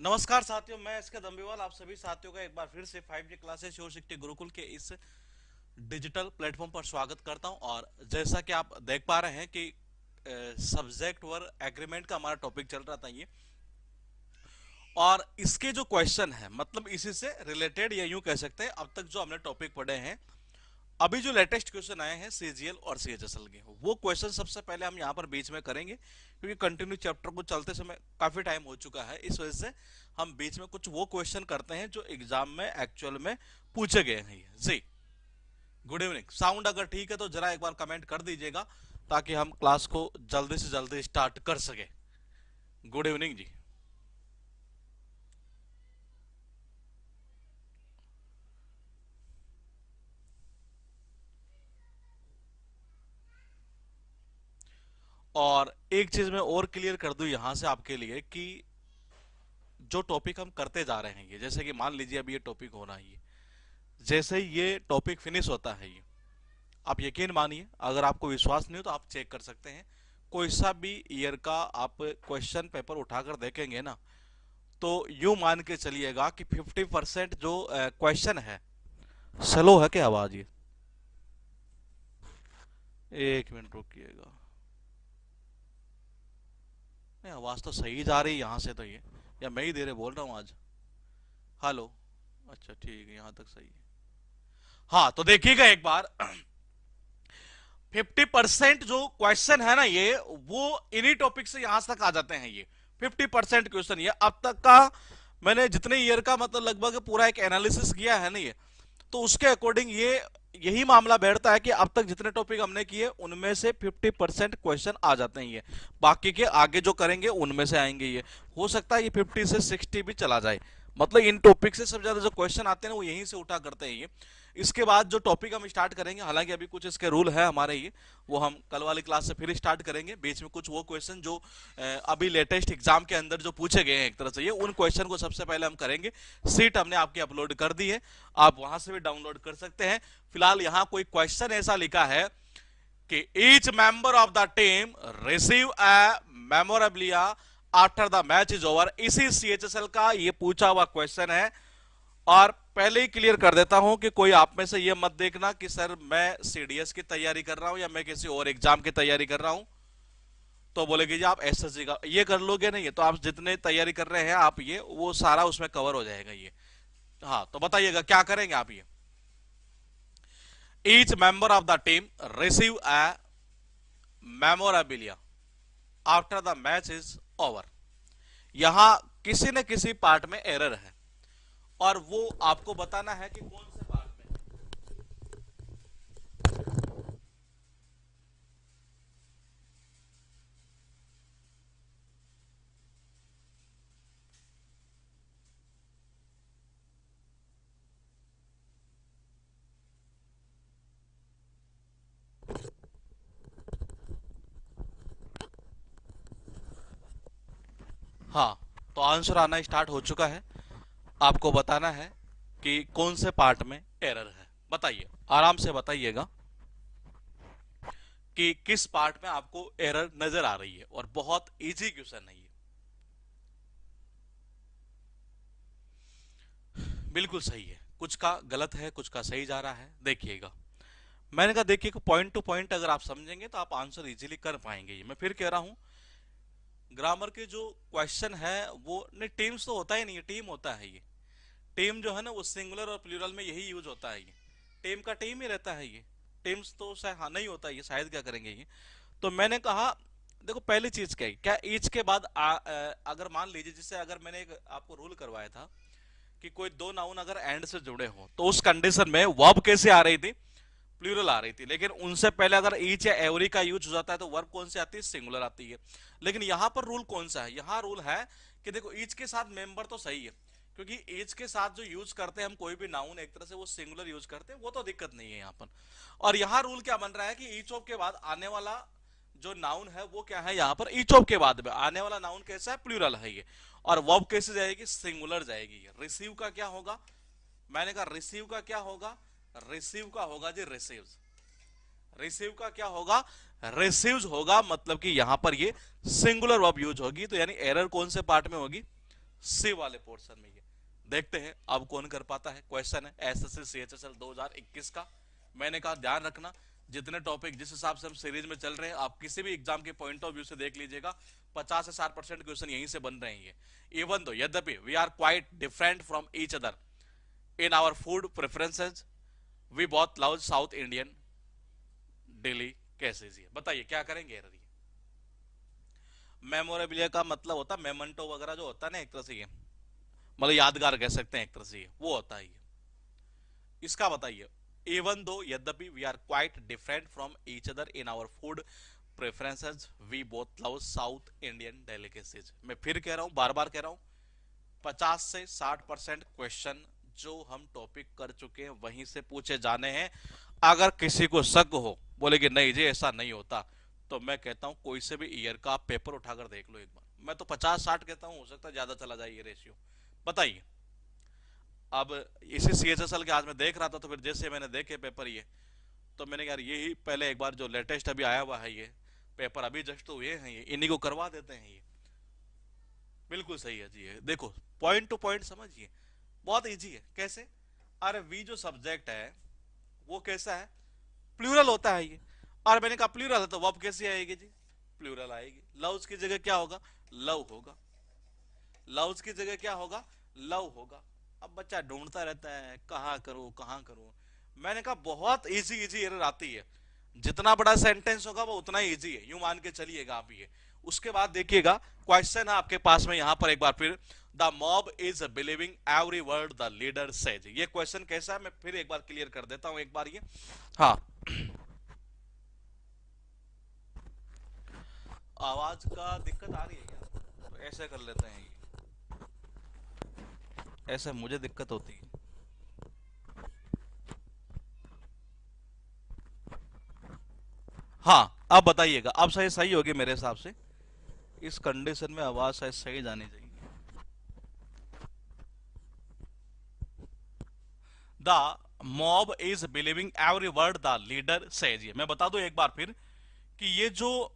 नमस्कार साथियों, मैं इसके दम्बीवाल आप सभी साथियों का एक बार फिर से 5G classes sure sixty Gurukul के इस डिजिटल प्लेटफॉर्म पर स्वागत करता हूं। और जैसा कि आप देख पा रहे हैं कि सब्जेक्ट वर एग्रीमेंट का हमारा टॉपिक चल रहा था ये, और इसके जो क्वेश्चन है मतलब इसी से रिलेटेड या यूं कह सकते हैं अब तक जो हमने टॉपिक पढ़े हैं, अभी जो लेटेस्ट क्वेश्चन आए हैं सीजीएल और सीएचएसएल के, वो क्वेश्चन सबसे पहले हम यहाँ पर बीच में करेंगे क्योंकि कंटिन्यू चैप्टर को चलते समय काफी टाइम हो चुका है। इस वजह से हम बीच में कुछ वो क्वेश्चन करते हैं जो एग्जाम में एक्चुअल में पूछे गए हैं। जी, गुड इवनिंग। साउंड अगर ठीक है तो जरा एक बार कमेंट कर दीजिएगा ताकि हम क्लास को जल्दी से जल्दी स्टार्ट कर सके। गुड इवनिंग जी। और एक चीज मैं और क्लियर कर दूं यहां से आपके लिए कि जो टॉपिक हम करते जा रहे हैं, ये जैसे कि मान लीजिए अभी ये टॉपिक हो रहा है, ये जैसे ये टॉपिक फिनिश होता है, ये आप यकीन मानिए, अगर आपको विश्वास नहीं हो तो आप चेक कर सकते हैं। कोई सा भी ईयर का आप क्वेश्चन पेपर उठाकर देखेंगे ना, तो यूं मान के चलिएगा कि 50% जो क्वेश्चन है। स्लो है क्या आवाज ये? एक मिनट रुकिएगा। नहीं, आवाज तो सही जा रही है यहाँ से तो, ये या मैं ही देर बोल रहा हूँ आज? हेलो। अच्छा ठीक है, यहाँ तक सही है। हाँ तो देखिएगा एक बार 50% जो क्वेश्चन है ना, ये वो इन्हीं टॉपिक से यहां तक आ जाते हैं। ये 50% क्वेश्चन ये अब तक का मैंने जितने ईयर का मतलब लगभग पूरा एक एनालिसिस किया है ना, ये तो उसके अकॉर्डिंग ये यही मामला बैठता है कि अब तक जितने टॉपिक हमने किए उनमें से 50% क्वेश्चन आ जाते हैं। ये बाकी के आगे जो करेंगे उनमें से आएंगे। ये हो सकता है ये 50 से 60 भी चला जाए। मतलब इन टॉपिक से सबसे ज्यादा जो क्वेश्चन आते हैं ना वो यहीं से उठा करते हैं ये। इसके बाद जो टॉपिक हम स्टार्ट करेंगे, हालांकि अभी कुछ इसके रूल है हमारे, ये वो हम कल वाली क्लास से फिर स्टार्ट करेंगे। बीच में कुछ वो क्वेश्चन जो अभी लेटेस्ट एग्जाम के अंदर जो पूछे गए हैं एक तरह से, ये उन क्वेश्चन को सबसे पहले हम करेंगे। सीट हमने आपकी अपलोड कर दी है, आप वहां से भी डाउनलोड कर सकते हैं। फिलहाल यहाँ कोई क्वेश्चन ऐसा लिखा है कि each member of the team receive a memorabilia after the match is over. इसी सीएचएसएल का ये पूछा हुआ क्वेश्चन है। और पहले ही क्लियर कर देता हूं कि कोई आप में से ये मत देखना कि सर मैं सीडीएस की तैयारी कर रहा हूं या मैं किसी और एग्जाम की तैयारी कर रहा हूं, तो बोलेगी जी आप एसएससी का ये कर लोगे नहीं, तो आप जितने तैयारी कर रहे हैं आप ये वो सारा उसमें कवर हो जाएगा ये। हाँ तो बताइएगा क्या करेंगे आप ये। Each member of the team receive a memorabilia after the match is over. यहां किसी न किसी पार्ट में एरर है और वो आपको बताना है कि कौन से पार्ट में। हाँ तो आंसर आना स्टार्ट हो चुका है। आपको बताना है कि कौन से पार्ट में एरर है। बताइए, आराम से बताइएगा कि किस पार्ट में आपको एरर नजर आ रही है। और बहुत इजी क्वेश्चन है ये, बिल्कुल सही है। कुछ का गलत है, कुछ का सही जा रहा है। देखिएगा, मैंने कहा देखिए पॉइंट टू पॉइंट अगर आप समझेंगे तो आप आंसर इजीली कर पाएंगे। ये मैं फिर कह रहा हूं, ग्रामर के जो क्वेश्चन है वो नहीं, टीम्स तो होता ही नहीं है, टीम होता है ये। टीम जो है ना वो सिंगुलर और प्लूरल में यही यूज होता है। ये टीम का टीम ही रहता है। ये टीम्स तो शायद हाँ नहीं होता, ये शायद क्या करेंगे ये। तो मैंने कहा देखो पहली चीज क्या है, क्या ईच के बाद अगर मान लीजिए, जिससे अगर मैंने एक आपको रूल करवाया था कि कोई दो नाउन अगर एंड से जुड़े हो तो उस कंडीशन में वर्ब कैसे आ रही थी, प्लूरल आ रही थी। लेकिन उनसे पहले अगर ईच या एवरी का यूज हो जाता है तो वर्ब कौन सी आती है, सिंगुलर आती है। लेकिन यहां पर रूल कौन सा है, यहां रूल है कि देखो ईच के साथ मेंबर तो सही है, क्योंकि ईच के साथ जो यूज करते हैं हम कोई भी नाउन एक तरह से वो सिंगुलर यूज करते हैं, वो तो दिक्कत नहीं है यहाँ पर। और यहाँ रूल क्या बन रहा है कि ईच ऑफ के बाद आने वाला जो नाउन है वो क्या है, यहाँ पर ईच ऑफ के बाद में आने वाला नाउन कैसा है, प्लूरल है ये। और वर्ब कैसे जाएगी, सिंगुलर जाएगी। रिसीव का क्या होगा, मैंने कहा रिसीव का क्या होगा, रिसीव का होगा जी रिसीव्स। रिसीव का क्या होगा, रिसीव्स होगा। मतलब कि यहां पर ये सिंगुलर वर्ब यूज होगी, तो यानी एरर कौन से पार्ट में होगी, सी वाले पोर्शन में ये देखते हैं अब कौन कर पाता है। क्वेश्चन है एसएससी सीएचएसएल 2021 का। मैंने कहा ध्यान रखना जितने टॉपिक जिस हिसाब से हम सीरीज में चल रहे हैं आप किसी भी एग्जाम के पॉइंट ऑफ व्यू से देख लीजिएगा 50 से 60% क्वेश्चन यहीं से बन रहे हैं। इवन दो यद्यपि we are quite different from each other in our food preferences, we both love south Indian delicacies. बताइए क्या करेंगे। मेमोरेबिलिया का मतलब होता है मेमेंटो वगैरह जो होता है ना, एक तरह से ये मतलब यादगार कह सकते हैं एक तरह से, ये वो होता है ये। इसका बताइए इवन दो यद्यपि we are quite different from each other in our food preferences we both love south Indian delicacies. मैं फिर कह रहा हूं, बार बार कह रहा हूं, 50 से 60% क्वेश्चन जो हम टॉपिक कर चुके हैं वहीं से पूछे जाने हैं। अगर किसी को शक हो, बोले कि नहीं जी ऐसा नहीं होता, तो मैं कहता हूं कोई से भी ईयर का आप पेपर उठाकर देख लो एक बार। मैं तो 50-60 कहता हूं, हो सकता है ज्यादा चला जाए ये रेशियो। बताइए। अब इसी सीएचएसएल के आज मैं देख रहा था, तो फिर जैसे मैंने देखे पेपर ये, तो मैंने यार यही पहले एक बार जो लेटेस्ट अभी आया हुआ है ये पेपर अभी जस्ट तो हुए हैं, ये इन्हीं को करवा देते हैं। ये बिल्कुल सही है जी। ये देखो पॉइंट टू पॉइंट समझिए, बहुत इजी है। कैसे? अरे वी जो सब्जेक्ट है वो कैसा है, प्लूरल होता है ये। और मैंने कहा प्लूरल है तो वर्ब कैसी आएगी जी, प्लूरल आएगी। लव्स की जगह क्या होगा, लव होगा। लव्स की जगह क्या होगा, लव होगा। अब बच्चा ढूंढता रहता है कहाँ करूं कहाँ करूं। मैंने कहा बहुत इजी इजी एरर आती है, जितना बड़ा सेंटेंस होगा वो उतना ही इजी है, यूं मान के चलिएगा आप ये। उसके बाद देखिएगा क्वेश्चन है आपके पास में यहां पर एक बार फिर, the mob is believing every word the leader says. ये क्वेश्चन कैसा है मैं फिर एक बार क्लियर कर देता हूं एक बार ये। हाँ, आवाज का दिक्कत आ रही है क्या? तो ऐसे कर लेते हैं, ऐसे मुझे दिक्कत होती है। हाँ अब बताइएगा, अब सही सही होगी मेरे हिसाब से। इस कंडीशन में आवाज शायद सही जानी चाहिए। The mob is believing every word the leader says. ये मैं बता दूं एक बार फिर कि ये जो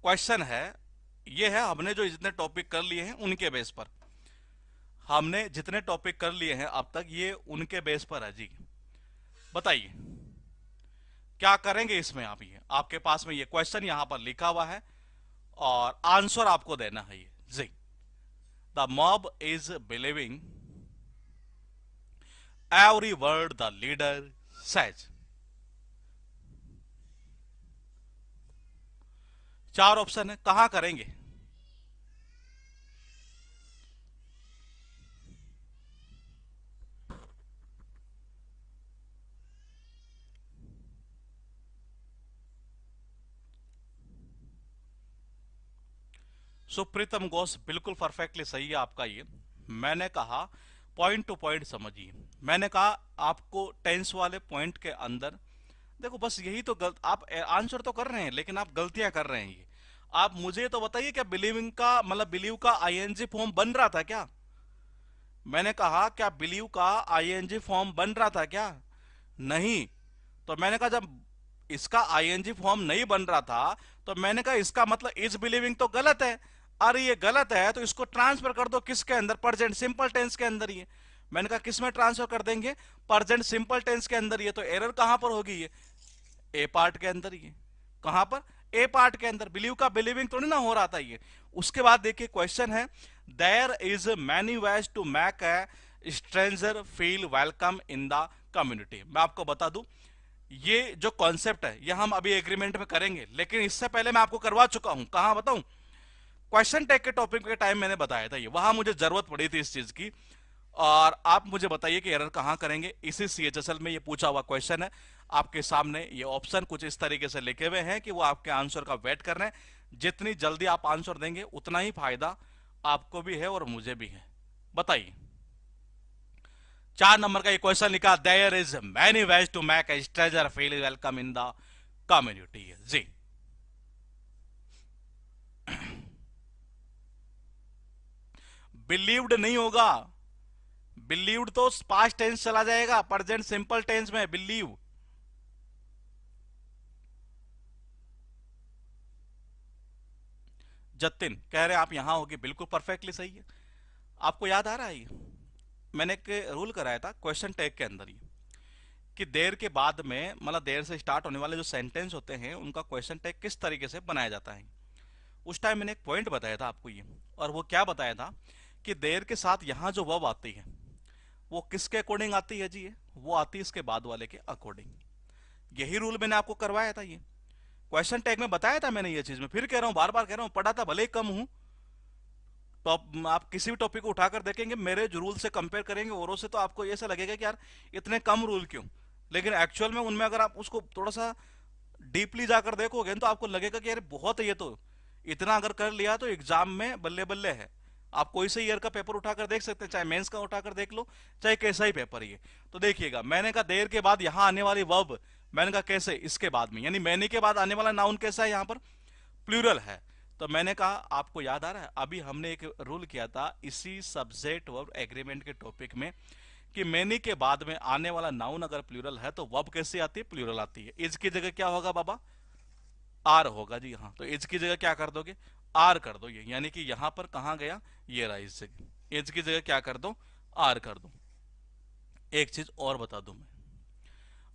क्वेश्चन है ये है, हमने जो जितने टॉपिक कर लिए हैं उनके बेस पर, हमने जितने टॉपिक कर लिए हैं अब तक ये उनके बेस पर है जी। बताइए क्या करेंगे इसमें। आप ये आपके पास में ये क्वेश्चन यहां पर लिखा हुआ है और आंसर आपको देना है ये जी। The mob is believing every word the leader says. चार ऑप्शन है, कहां करेंगे। सुप्रीतम घोष बिल्कुल परफेक्टली सही है आपका ये। मैंने कहा पॉइंट टू पॉइंट समझिए। मैंने कहा आपको टेंस वाले पॉइंट के अंदर देखो, बस यही तो गलत आप आंसर तो कर रहे हैं लेकिन आप गलतियां कर रहे हैं ये। आप मुझे तो बताइए क्या बिलीविंग का मतलब बिलीव का आईएनजी फॉर्म बन रहा था क्या। मैंने कहा क्या बिलीव का आईएनजी फॉर्म बन रहा था क्या, नहीं। तो मैंने कहा जब इसका आईएनजी फॉर्म नहीं बन रहा था तो मैंने कहा इसका मतलब इज बिलीविंग तो गलत है। अरे ये गलत है तो इसको ट्रांसफर कर दो किसके अंदर, प्रेजेंट सिंपल टेंस के अंदर। ये मैंने कहा किस में ट्रांसफर कर देंगे, प्रेजेंट सिंपल टेंस के अंदर। ये तो एरर कहां पर होगी, ये ए पार्ट के अंदर। ये कहां पर, ए पार्ट के अंदर। बिलीव का बिलीविंग तो नहीं ना हो रहा था ये। उसके बाद देखिए क्वेश्चन है there is many ways to make a stranger feel welcome in the community. मैं आपको बता दूं ये जो कॉन्सेप्ट है ये हम अभी एग्रीमेंट में करेंगे, लेकिन इससे पहले मैं आपको करवा चुका हूं। कहां बताऊं, क्वेश्चन टैग के टॉपिक के टाइम मैंने बताया था ये, वहां मुझे जरूरत पड़ी थी इस चीज की। और आप मुझे बताइए कि एरर कहां करेंगे। इसी सीएचएसएल में ये पूछा हुआ क्वेश्चन है आपके सामने। ये ऑप्शन कुछ इस तरीके से लिखे हुए हैं कि वो आपके आंसर का वेट कर रहे हैं। जितनी जल्दी आप आंसर देंगे उतना ही फायदा आपको भी है और मुझे भी है। बताइए 4 नंबर का ये क्वेश्चन लिखा, there is many ways to make a stranger feel welcome in the community जी। बिलीव्ड नहीं होगा, बिलीव्ड तो पास्ट टेंस चला जाएगा, प्रेजेंट सिंपल टेंस में बिलीव। जतिन कह रहे हैं आप यहाँ होगे, बिल्कुल परफेक्टली सही है। आपको याद आ रहा है ये, मैंने एक रूल कराया था क्वेश्चन टैग के अंदर ही, कि देर के बाद में मतलब देर से स्टार्ट होने वाले जो सेंटेंस होते हैं उनका क्वेश्चन टैग किस तरीके से बनाया जाता है। उस टाइम मैंने एक पॉइंट बताया था आपको ये, और वो क्या बताया था कि देर के साथ यहाँ जो वर्ब आती है वो किसके अकॉर्डिंग आती है जी, ये वो आती है इसके बाद वाले के अकॉर्डिंग। यही रूल मैंने आपको करवाया था, ये क्वेश्चन टैग में बताया था मैंने ये चीज, मैं फिर कह रहा हूँ, बार बार कह रहा हूँ, पढ़ा था भले ही कम हूँ। टॉप आप किसी भी टॉपिक को उठाकर देखेंगे, मेरे जो रूल से कंपेयर करेंगे औरों से, तो आपको ऐसा लगेगा कि यार इतने कम रूल क्यों। लेकिन एक्चुअल में उनमें अगर आप उसको थोड़ा सा डीपली जाकर देखोगे तो आपको लगेगा कि यार बहुत है ये तो, इतना अगर कर लिया तो एग्जाम में बल्ले बल्ले है। आप कोई से ईयर का पेपर उठाकर देख सकते हैं, चाहे मेंस का उठाकर देख लो, चाहे कैसा ही पेपर ये। तो देखिएगा, मैंने कहा देर के बाद यहां आने वाली वर्ब, मैंने कहा कैसे, इसके बाद में, यानी मैंने के बाद आने वाला नाउन कैसा है, यहां पर प्लूरल है। तो मैंने कहा, आपको याद आ रहा है अभी हमने एक रूल किया था इसी सब्जेक्ट वर्ब एग्रीमेंट के टॉपिक में, कि मैनी के बाद में आने वाला नाउन अगर प्लूरल है तो वर्ब कैसे आती है, प्लूरल आती है। इज की जगह क्या होगा बाबा, आर होगा जी। हाँ, तो इज की जगह क्या कर दोगे, आर कर दो ये, यानी कि यहां पर कहां गया, ये रहा इज जगह, इज की जगह क्या कर दो, आर कर दो। एक चीज और बता दूं मैं,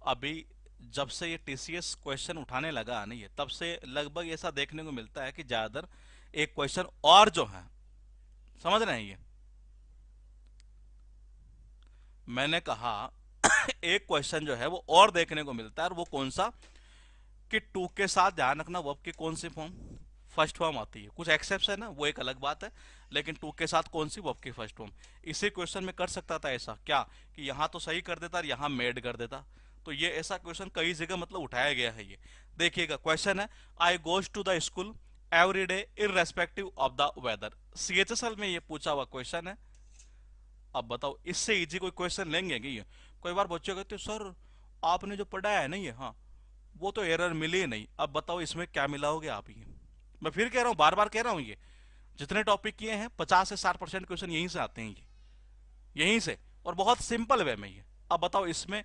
अभी जब से ये टीसीएस क्वेश्चन उठाने लगा नहीं है, तब से लगभग ऐसा देखने को मिलता है कि ज्यादातर एक क्वेश्चन और जो है, समझ रहे हैं ये, मैंने कहा एक क्वेश्चन जो है वो और देखने को मिलता है, और वो कौन सा, कि टू के साथ ध्यान रखना वर्ब की कौन सी फॉर्म, फर्स्ट फॉर्म आती है। कुछ एक्सेप्ट है ना, वो एक अलग बात है, लेकिन टू के साथ कौन सी वर्ब की फर्स्ट फॉर्म। इसी क्वेश्चन में कर सकता था ऐसा क्या, कि यहां तो सही कर देता और यहां मेड कर देता। तो ये ऐसा क्वेश्चन कई जगह मतलब उठाया गया है ये। देखिएगा, क्वेश्चन है, I goes to the school every day irrespective of the weather. CHSL में ये पूछा हुआ क्वेश्चन है। अब बताओ, इससे इजी कोई क्वेश्चन लेंगे कि ये, कोई बार बच्चे कहते सर आपने जो पढ़ा है ना ये, हाँ वो तो एरर मिली ही नहीं। अब बताओ इसमें क्या मिलाओगे आप ये। मैं फिर कह रहा हूँ, बार बार कह रहा हूँ, ये जितने टॉपिक किए हैं 50 से 60% क्वेश्चन यहीं से आते हैं, ये यहीं से, और बहुत सिंपल वे में ये। अब बताओ इसमें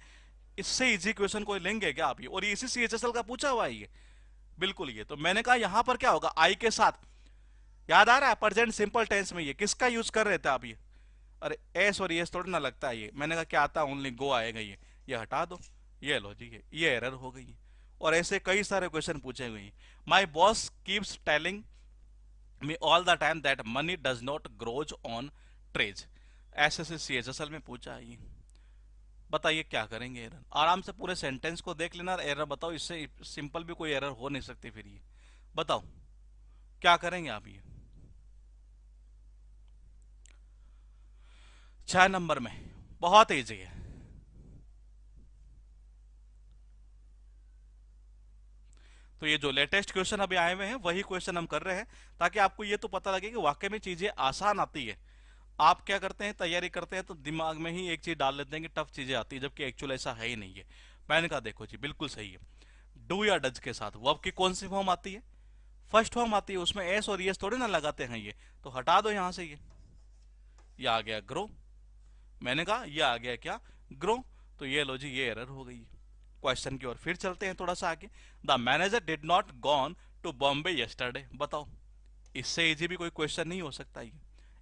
इससे इजी क्वेश्चन कोई लेंगे क्या आप ये, और ये इसी सीएचएसएल का पूछा हुआ है ये, बिल्कुल ये। तो मैंने कहा यहां पर क्या होगा, आई के साथ, याद आ रहा है प्रेजेंट सिंपल टेंस में ये किसका यूज कर रहे थे आप ये, अरे एस और एस थोड़ा ना लगता है ये। मैंने कहा क्या आता है, ओनली गो आएगा ये हटा दो, ये लो जी, ये एरर हो गई है। और ऐसे कई सारे क्वेश्चन पूछे हुए हैं। My boss keeps telling me all the time that money does not grows on trees. ऐसे से सीएचएसएल में पूछा है ये। बताइए क्या करेंगे एरर, आराम से पूरे सेंटेंस को देख लेना, एरर बताओ, इससे सिंपल भी कोई एरर हो नहीं सकती फिर ये। बताओ क्या करेंगे आप ये। 6 नंबर में बहुत ईजी है। तो ये जो लेटेस्ट क्वेश्चन अभी आए हुए हैं वही क्वेश्चन हम कर रहे हैं, ताकि आपको ये तो पता लगे कि वाकई में चीजें आसान आती है। आप क्या करते हैं, तैयारी करते हैं तो दिमाग में ही एक चीज डाल लेते हैं कि टफ चीजें आती है, जबकि एक्चुअल ऐसा है ही नहीं है। मैंने कहा देखो जी, बिल्कुल सही है। डू या डज के साथ वर्ब की कौन सी फॉर्म आती है, फर्स्ट फॉर्म आती है। उसमें एस और यस थोड़े ना लगाते हैं ये, तो हटा दो यहां से ये आ गया ग्रो। मैंने कहा ये आ गया क्या, ग्रो। तो ये लो जी, ये एरर हो गई। क्वेश्चन की ओर फिर चलते हैं थोड़ा सा आगे। The manager did not gone to Bombay yesterday. बताओ, इससे इजी भी कोई क्वेश्चन नहीं हो सकता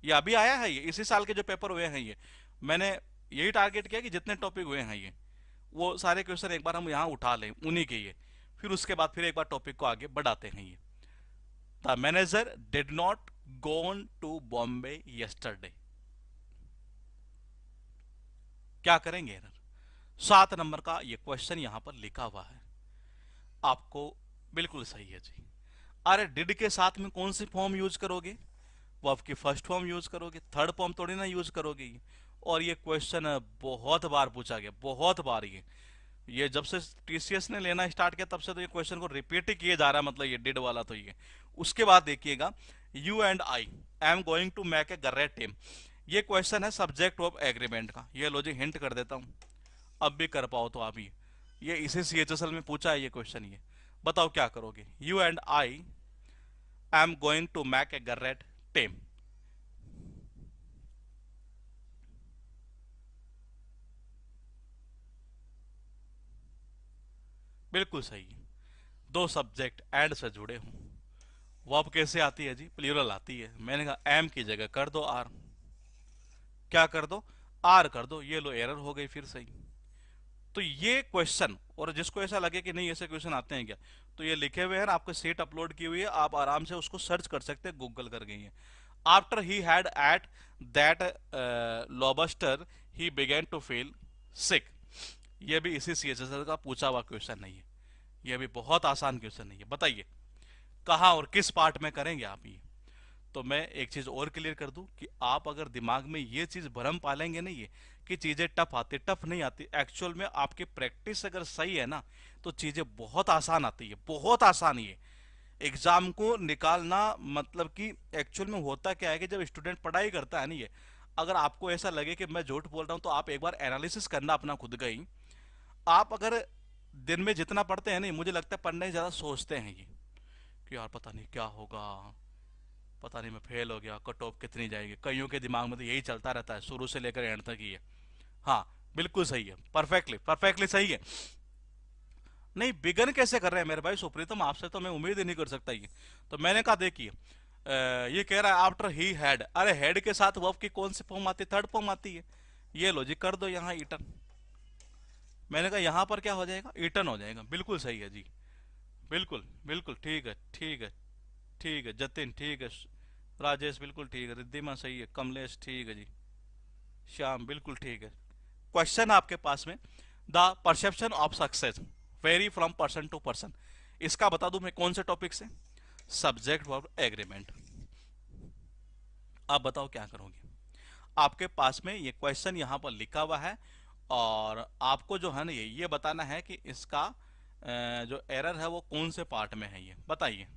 ये अभी आया है, ये इसी साल के जो पेपर हुए हैं ये। मैंने यही टारगेट किया कि जितने टॉपिक हुए हैं ये, वो सारे क्वेश्चन एक बार हम यहाँ उठा लें उन्हीं के ये, फिर उसके बाद फिर एक बार टॉपिक को आगे बढ़ाते हैं ये। The manager did not gone to Bombay yesterday, क्या करेंगे एरर। 7 नंबर का ये क्वेश्चन यहां पर लिखा हुआ है आपको, बिल्कुल सही है जी। अरे डिड के साथ में कौन सी फॉर्म यूज करोगे, वो आपकी फर्स्ट फॉर्म यूज करोगे, थर्ड फॉर्म थोड़ी ना यूज करोगे। और ये क्वेश्चन बहुत बार पूछा गया, बहुत बार ये जब से टीसीएस ने लेना स्टार्ट किया तब से तो ये क्वेश्चन को रिपीट ही किए जा रहा है, मतलब ये डिड वाला तो ये। उसके बाद देखिएगा, you and I am going to make a great team. ये क्वेश्चन है सब्जेक्ट ऑफ एग्रीमेंट का, ये लो जी हिंट कर देता हूं, अब भी कर पाओ तो आप ये इसी सीएचएसएल में पूछा है ये क्वेश्चन ये। बताओ क्या करोगे, you and I am going to make a great team. बिल्कुल सही, दो सब्जेक्ट एंड से जुड़े हों, वर्ब कैसे आती है जी? प्लूरल आती है। मैंने कहा एम की जगह कर दो आर। क्या कर दो? आर कर दो। ये लो एरर हो गई फिर सही। तो ये क्वेश्चन, और जिसको ऐसा लगे कि नहीं ऐसे क्वेश्चन आते हैं क्या, तो ये लिखे हुए हैं ना, आपको सीट अपलोड की हुई है, आप आराम से उसको सर्च कर सकते हैं, गूगल कर गई है। After he had ate that lobster he began to feel sick. ये भी इसी सीएचएसएल का पूछा हुआ क्वेश्चन नहीं है। ये भी बहुत आसान क्वेश्चन नहीं है। बताइए कहाँ और किस पार्ट में करेंगे आप ये? तो मैं एक चीज और क्लियर कर दूं कि आप अगर दिमाग में ये चीज भरम पालेंगे नहीं है कि चीजें टफ आती, टफ नहीं आती। एक्चुअल में आपकी प्रैक्टिस अगर सही है ना, तो चीजें बहुत आसान आती है, बहुत आसान है। एग्जाम को निकालना मतलब कि एक्चुअल में होता क्या है कि जब स्टूडेंट पढ़ाई करता है नहीं है, अगर आपको ऐसा लगे कि मैं झूठ बोल रहा हूं, तो आप एक बार एनालिसिस करना अपना खुद का ही। आप अगर दिन में जितना पढ़ते हैं नहीं, मुझे लगता है पढ़ने से ज्यादा सोचते हैं ये, कि यार पता नहीं क्या होगा, पता नहीं मैं फेल हो गया, कट ऑफ कितनी जाएगी। कईयों के दिमाग में तो यही चलता रहता है शुरू से लेकर एंड तक ही है। हाँ, बिल्कुल सही है, परफेक्टली परफेक्टली सही है। नहीं, बिगन कैसे कर रहे हैं मेरे भाई सुप्रीतम, आपसे तो मैं उम्मीद ही नहीं कर सकता ये। तो मैंने कहा देखिए, ये कह रहा है आफ्टर ही हैड, अरे हेड के साथ वर्ब की कौन सी फॉर्म आती है? थर्ड फॉर्म आती है। ये लो जी, कर दो यहाँ ईटन। मैंने कहा यहाँ पर क्या हो जाएगा? ईटन हो जाएगा। बिल्कुल सही है जी, बिल्कुल बिल्कुल ठीक है, ठीक है, ठीक है। जतिन ठीक है, राजेश बिल्कुल ठीक है, रिद्धिमा सही है, कमलेश ठीक है जी, श्याम बिल्कुल ठीक है। क्वेश्चन आपके पास में, the perception of success vary from person to person. इसका बता दूं मैं कौन से टॉपिक से? Subject verb agreement. आप बताओ क्या करोगे? आपके पास में ये क्वेश्चन यहां पर लिखा हुआ है, और आपको जो है ना ये बताना है कि इसका जो एरर है वो कौन से पार्ट में है, ये बताइए।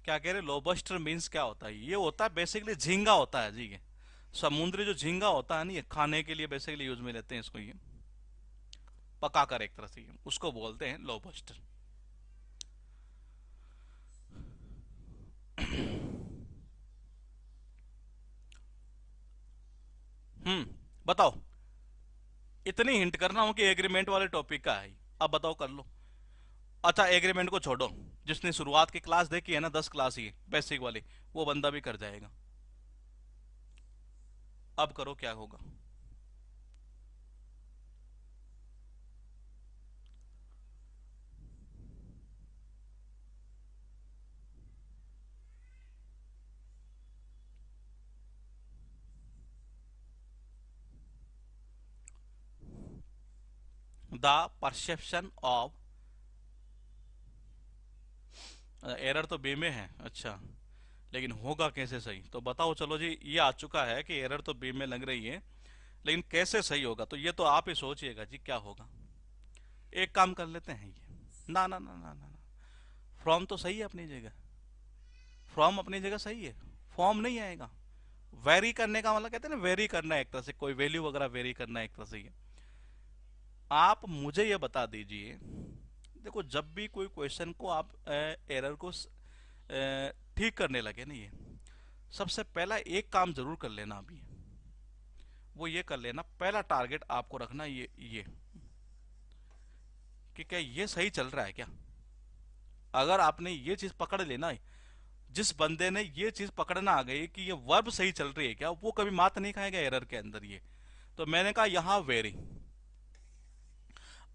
क्या कह रहे? लोबस्टर मीन्स क्या होता है? ये होता है बेसिकली झींगा होता है जी। ये समुद्री जो झींगा होता है ना, ये खाने के लिए बेसिकली यूज में लेते हैं इसको, ये पकाकर एक तरह से, ये उसको बोलते हैं लोबस्टर। बताओ। इतनी हिंट करना हो कि एग्रीमेंट वाले टॉपिक का है। अब बताओ, कर लो। अच्छा, एग्रीमेंट को छोड़ो, जिसने शुरुआत की क्लास देखी है ना, 10 क्लास ही बेसिक वाली, वो बंदा भी कर जाएगा। अब करो, क्या होगा? द परसेप्शन ऑफ, एरर तो बी में है, अच्छा, लेकिन होगा कैसे सही? तो बताओ। चलो जी, ये आ चुका है कि एरर तो बी में लग रही है, लेकिन कैसे सही होगा? तो ये तो आप ही सोचिएगा जी क्या होगा। एक काम कर लेते हैं, ये ना ना ना ना ना, फ्रॉम तो सही है अपनी जगह, फ्रॉम अपनी जगह सही है, फॉर्म नहीं आएगा। वेरी करने का मतलब कहते हैं ना, वेरी करना है एक तरह से, कोई वैल्यू वगैरह वेरी करना है एक तरह से ये। आप मुझे ये बता दीजिए, देखो जब भी कोई क्वेश्चन को आप एरर को ठीक करने लगे ना, ये सबसे पहला एक काम जरूर कर लेना अभी, वो ये कर लेना, पहला टारगेट आपको रखना ये कि क्या ये सही चल रहा है क्या। अगर आपने ये चीज पकड़ लेना, जिस बंदे ने ये चीज पकड़ना आ गई कि ये वर्ब सही चल रही है क्या, वो कभी मात नहीं खाएगा एरर के अंदर ये। तो मैंने कहा यहां वेरी।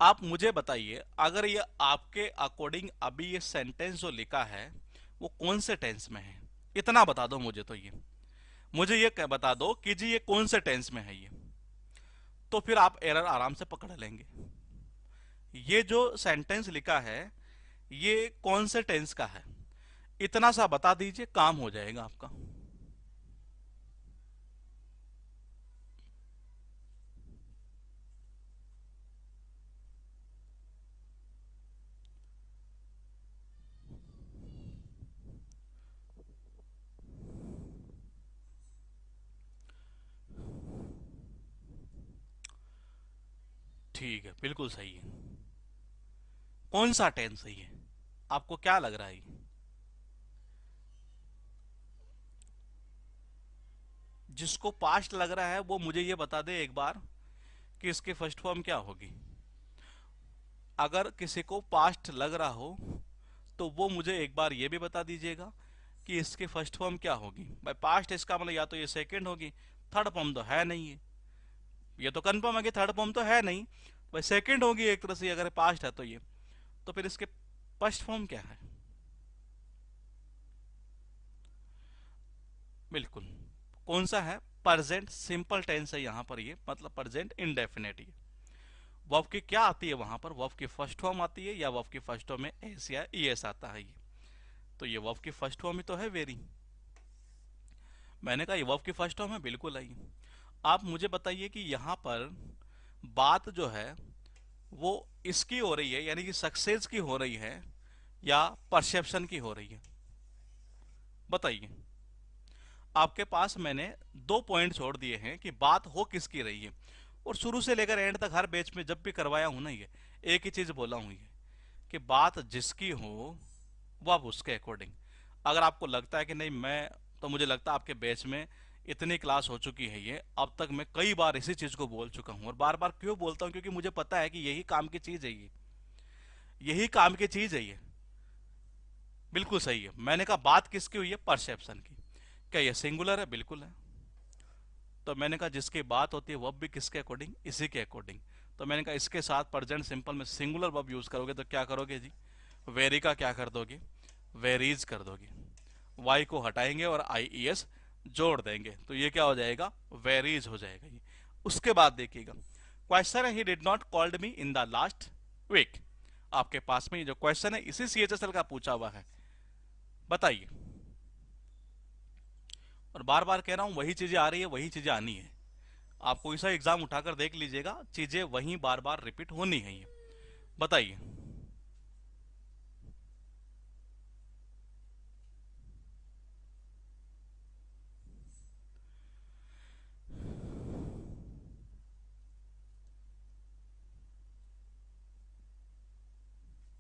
आप मुझे बताइए, अगर ये आपके अकॉर्डिंग अभी ये सेंटेंस जो लिखा है वो कौन से टेंस में है? इतना बता दो मुझे, तो ये मुझे ये बता दो कि जी ये कौन से टेंस में है ये, तो फिर आप एरर आराम से पकड़ लेंगे। ये जो सेंटेंस लिखा है ये कौन से टेंस का है, इतना सा बता दीजिए, काम हो जाएगा आपका। ठीक है, बिल्कुल सही है। कौन सा टेंस सही है? आपको क्या लग रहा है? जिसको पास्ट लग रहा है वो मुझे ये बता दे एक बार कि इसकी फर्स्ट फॉर्म क्या होगी। अगर किसी को पास्ट लग रहा हो तो वो मुझे एक बार ये भी बता दीजिएगा कि इसकी फर्स्ट फॉर्म क्या होगी। भाई पास्ट इसका मतलब या तो ये सेकंड होगी, थर्ड फॉर्म तो है नहीं है, ये तो कंफर्म है कि थर्ड फॉर्म तो है नहीं, भाई सेकंड होगी एक तरह से अगर पास्ट है तो ये, तो फिर इसके फर्स्ट फॉर्म क्या है? बिल्कुल, कौन सा है? प्रेजेंट सिंपल टेंस है यहाँ पर, ये मतलब प्रेजेंट इंडेफिनेट। ये वर्ब की क्या आती है वहां पर? वर्ब की फर्स्ट फॉर्म आती है या वर्ब की फर्स्ट फॉर्म में एस या ईएस आता है ये? तो ये वर्ब की फर्स्ट फॉर्म ही तो है वेरी। मैंने कहा ये वर्ब की फर्स्ट फॉर्म है, बिल्कुल आई। आप मुझे बताइए कि यहाँ पर बात जो है वो इसकी हो रही है, यानी कि सक्सेस की हो रही है या परसेप्शन की हो रही है? बताइए। आपके पास मैंने दो पॉइंट छोड़ दिए हैं कि बात हो किसकी रही है, और शुरू से लेकर एंड तक हर बैच में जब भी करवाया हूं ना, ये एक ही चीज बोला हूं ये, कि बात जिसकी हो वो आप उसके अकॉर्डिंग। अगर आपको लगता है कि नहीं, मैं तो मुझे लगता है आपके बैच में इतनी क्लास हो चुकी है ये, अब तक मैं कई बार इसी चीज को बोल चुका हूं, और बार बार क्यों बोलता हूं? क्योंकि मुझे पता है कि यही काम की चीज है ये, यही काम की चीज है ये। बिल्कुल सही है। मैंने कहा बात किसकी हुई है? परसेप्शन की। क्या ये सिंगुलर है? बिल्कुल है। तो मैंने कहा जिसकी बात होती है वर्ब भी किसके अकॉर्डिंग? इसी के अकॉर्डिंग। तो मैंने कहा इसके साथ प्रेजेंट सिंपल में सिंगुलर वर्ब यूज करोगे तो क्या करोगे जी? वेरी का क्या कर दोगे? वेरीज कर दोगे। वाई को हटाएंगे और आई ई एस जोड़ देंगे, तो ये क्या हो जाएगा? वेरीज हो जाएगा ये। उसके बाद देखिएगा, क्वेश्चन है he did not called me in the last week. आपके पास में ये जो क्वेश्चन है इसी सी एच एस एल का पूछा हुआ है, बताइए। और बार बार कह रहा हूं वही चीजें आ रही है, वही चीजें आनी है। आप कोई सा एग्जाम उठाकर देख लीजिएगा, चीजें वहीं बार बार रिपीट होनी है ये। बताइए।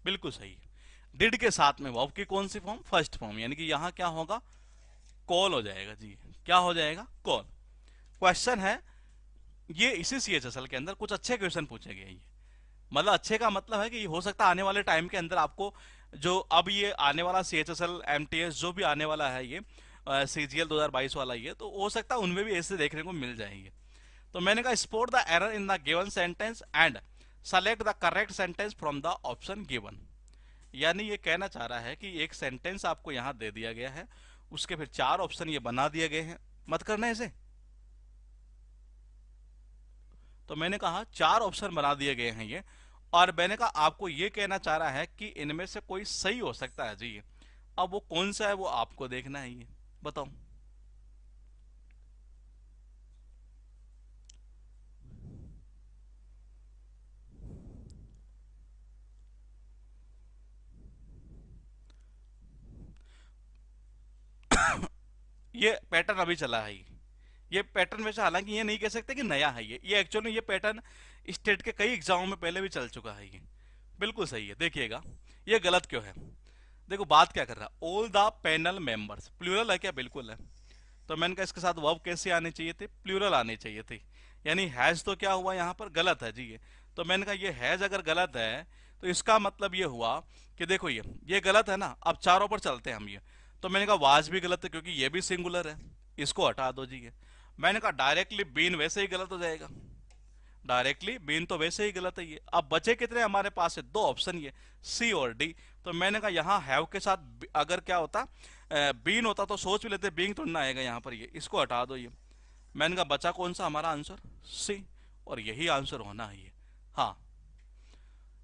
बिल्कुल सही है। डिड के साथ में वर्ब की कौन सी फॉर्म? फर्स्ट फॉर्म, यानी कि यहां क्या होगा? कॉल हो जाएगा जी। क्या हो जाएगा? कॉल। क्वेश्चन है ये इसी सीएचएसएल के अंदर कुछ अच्छे क्वेश्चन पूछे गए ये, मतलब अच्छे का मतलब है कि ये हो सकता है आने वाले टाइम के अंदर आपको, जो अब ये आने वाला सीएचएसएल एमटीएस जो भी आने वाला है ये, सीजीएल 2022 वाला ये, तो हो सकता है उनमें भी ऐसे देखने को मिल जाएंगे। तो मैंने कहा spot the error in the given sentence and select the correct sentence from the option given. यानी ये कहना चाह रहा है कि एक सेंटेंस आपको यहां दे दिया गया है, उसके फिर चार ऑप्शन ये बना दिए गए हैं, मत करना ऐसे। तो मैंने कहा चार ऑप्शन बना दिए गए हैं ये, और मैंने कहा आपको ये कहना चाह रहा है कि इनमें से कोई सही हो सकता है जी ये। अब वो कौन सा है वो आपको देखना है ये, बताओ। ये पैटर्न अभी चला है ये पैटर्न वैसे, हालांकि ये नहीं कह सकते कि नया है ये एक्चुअली ये पैटर्न स्टेट के कई एग्जामों में पहले भी चल चुका है ये। बिल्कुल सही है। देखिएगा ये गलत क्यों है। देखो बात क्या कर रहा है, all the panel members, plural है क्या? बिल्कुल है। तो मैंने कहा इसके साथ वर्ब कैसे आने चाहिए थे? प्लूरल आने चाहिए थे। यानी हैज तो क्या हुआ यहाँ पर? गलत है जी ये। तो मैंने कहा ये हैज अगर गलत है तो इसका मतलब ये हुआ कि देखो ये गलत है ना। अब चारों पर चलते हैं हम ये। तो मैंने कहा वाज भी गलत है क्योंकि ये भी सिंगुलर है, इसको हटा दो जी ये। मैंने कहा डायरेक्टली बीन वैसे ही गलत हो जाएगा, डायरेक्टली बीन तो वैसे ही गलत है ये। अब बचे कितने हमारे पास है? दो ऑप्शन ये, सी और डी। तो मैंने कहा यहाँ हैव के साथ अगर क्या होता, बीन होता तो सोच भी लेते, बीइंग तो ना आएगा यहाँ पर ये, इसको हटा दो ये। मैंने कहा बचा कौन सा हमारा आंसर? सी। और यही आंसर होना है ये। हाँ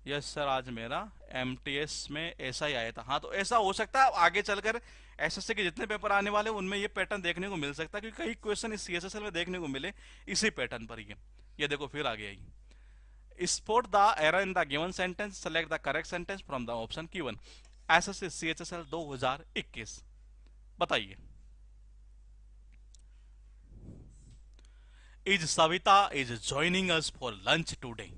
यस सर, आज मेरा एमटीएस में ऐसा ही आया था। हाँ तो ऐसा हो सकता है आगे चलकर एसएससी के जितने पेपर आने वाले उनमें ये पैटर्न देखने को मिल सकता है, क्योंकि कई क्वेश्चन इस सीएसएसएल में देखने को मिले इसी पैटर्न पर ये देखो फिर आ गया ये। Spot the error in the given sentence, select the correct sentence from the option given. SSC CHSL 2021। बताइए। Is Savita is joining us for lunch today?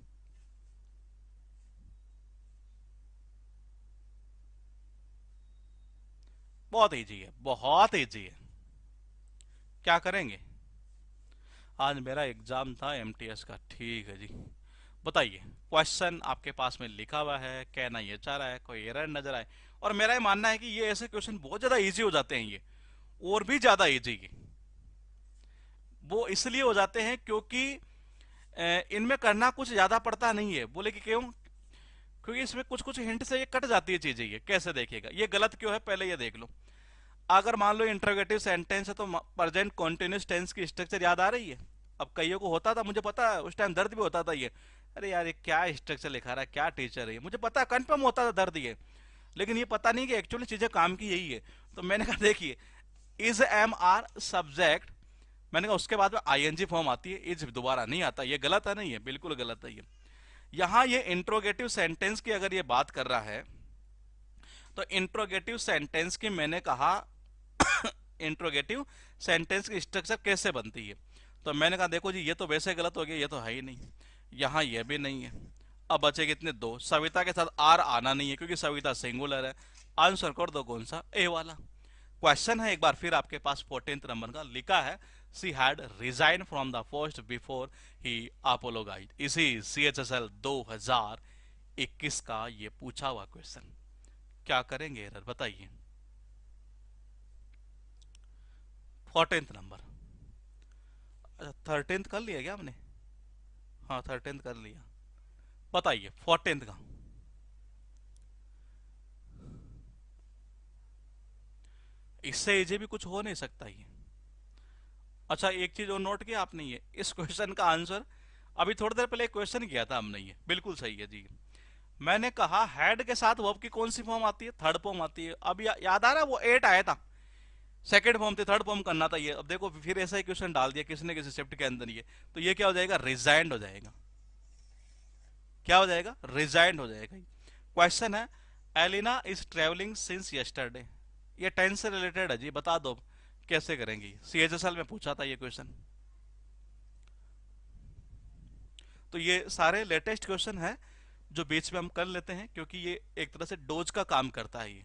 बहुत इजी है, बहुत इजी है। क्या करेंगे? आज मेरा एग्जाम था एमटीएस का। ठीक है जी, बताइए, क्वेश्चन आपके पास में लिखा हुआ है, कहना ये चाह रहा है कोई एरर नजर आए। और मेरा ये मानना है कि ये ऐसे क्वेश्चन बहुत ज्यादा इजी हो जाते हैं, ये और भी ज्यादा इजी। वो इसलिए हो जाते हैं क्योंकि इनमें करना कुछ ज्यादा पड़ता नहीं है। बोले कि क्यों? क्योंकि इसमें कुछ कुछ हिंट से ये कट जाती है चीजें। ये कैसे देखिएगा, ये गलत क्यों है पहले ये देख लो। अगर मान लो इंट्रोगेटिव सेंटेंस है तो प्रेजेंट कॉन्टिन्यूस टेंस की स्ट्रक्चर याद आ रही है। अब कईयों को होता था, मुझे पता है, उस टाइम दर्द भी होता था ये, अरे यार ये क्या स्ट्रक्चर लिखा रहा है, क्या टीचर है ये, मुझे पता है, कंफर्म होता था दर्द ये। लेकिन ये पता नहीं कि एक्चुअली चीजें काम की यही है। तो मैंने कहा देखिए, इज एम आर सब्जेक्ट, मैंने कहा उसके बाद में आईएनजी फॉर्म आती है, इज दोबारा नहीं आता। ये गलत है, नहीं है, बिल्कुल गलत है ये। यहां ये इंट्रोगेटिव सेंटेंस की अगर ये बात कर रहा है तो इंट्रोगेटिव सेंटेंस की मैंने कहा इंट्रोगेटिव सेंटेंस की स्ट्रक्चर कैसे बनती है। तो मैंने कहा देखो जी, ये तो वैसे गलत हो गया, ये तो है ही नहीं। यहां ये भी नहीं है। अब बचे कितने? दो। सविता के साथ आर आना नहीं है क्योंकि सविता सिंगुलर है। आंसर कर दो कौन सा? ए वाला। क्वेश्चन है एक बार फिर आपके पास 14th नंबर का, लिखा है she had resign from the post before he apologise. इसी CHSL 2021 का ये पूछा हुआ क्वेश्चन। क्या करेंगे एरर बताइए। 14th number. अच्छा 13th कर लिया क्या हमने? हाँ 13th कर लिया। बताइए 14th का। इससे इजी भी कुछ हो नहीं सकता ये। अच्छा एक चीज और नोट किया आपने, ये इस क्वेश्चन का आंसर अभी थोड़ी देर पहले एक क्वेश्चन किया था हमने, ये बिल्कुल सही है जी। मैंने कहा हैड के साथ वर्ब की कौन सी फॉर्म आती है? थर्ड फॉर्म आती है। अब याद आ रहा है, वो एट आया था, सेकंड फॉर्म थी, थर्ड फॉर्म करना था ये। अब देखो फिर ऐसा ही क्वेश्चन डाल दिया किसी ने किसी शिफ्ट के अंदर ये, तो ये क्या हो जाएगा? रिजाइंड हो जाएगा। क्या हो जाएगा? रिजाइंड हो जाएगा। क्वेश्चन है Elina is travelling since yesterday. ये टेंस से रिलेटेड है जी, बता दो कैसे करेंगी। CHSL में पूछा था ये क्वेश्चन। तो ये सारे लेटेस्ट क्वेश्चन है जो बीच में हम कर लेते हैं, क्योंकि ये एक तरह से डोज का काम करता है ये।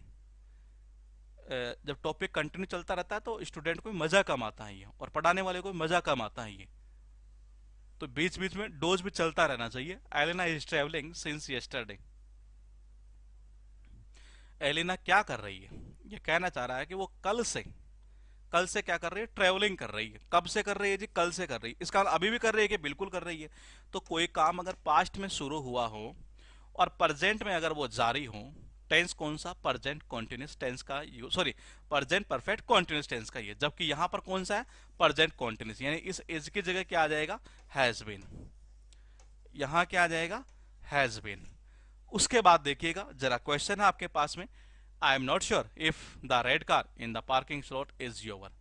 जब टॉपिक कंटिन्यू चलता रहता है तो स्टूडेंट को मजा कम आता है ये, और पढ़ाने वाले को मजा कम आता है ये। तो बीच बीच में डोज भी चलता रहना चाहिए। Elina is travelling since yesterday. Elina क्या कर रही है? ये कहना चाह रहा है कि वो कल से क्या कर रही है? ट्रेवलिंग कर रही है। कब से कर रही है जी? कल से कर रही है। इसका अभी भी कर रही है कि? बिल्कुल कर रही है। तो कोई काम अगर पास्ट में शुरू हुआ हो और प्रेजेंट में अगर वो जारी हो, टेंस कौन सा? प्रेजेंट कॉन्टिन्यूस टेंस का use, sorry present perfect continuous tense का ये। जबकि यहां पर कौन सा है? प्रेजेंट कॉन्टिन्यूस, यानी इस इज की जगह क्या आ जाएगा? Has been. यहां क्या आ जाएगा? Has been. उसके बाद देखिएगा जरा, क्वेश्चन है आपके पास में, I am not sure if the red car in the parking slot is your.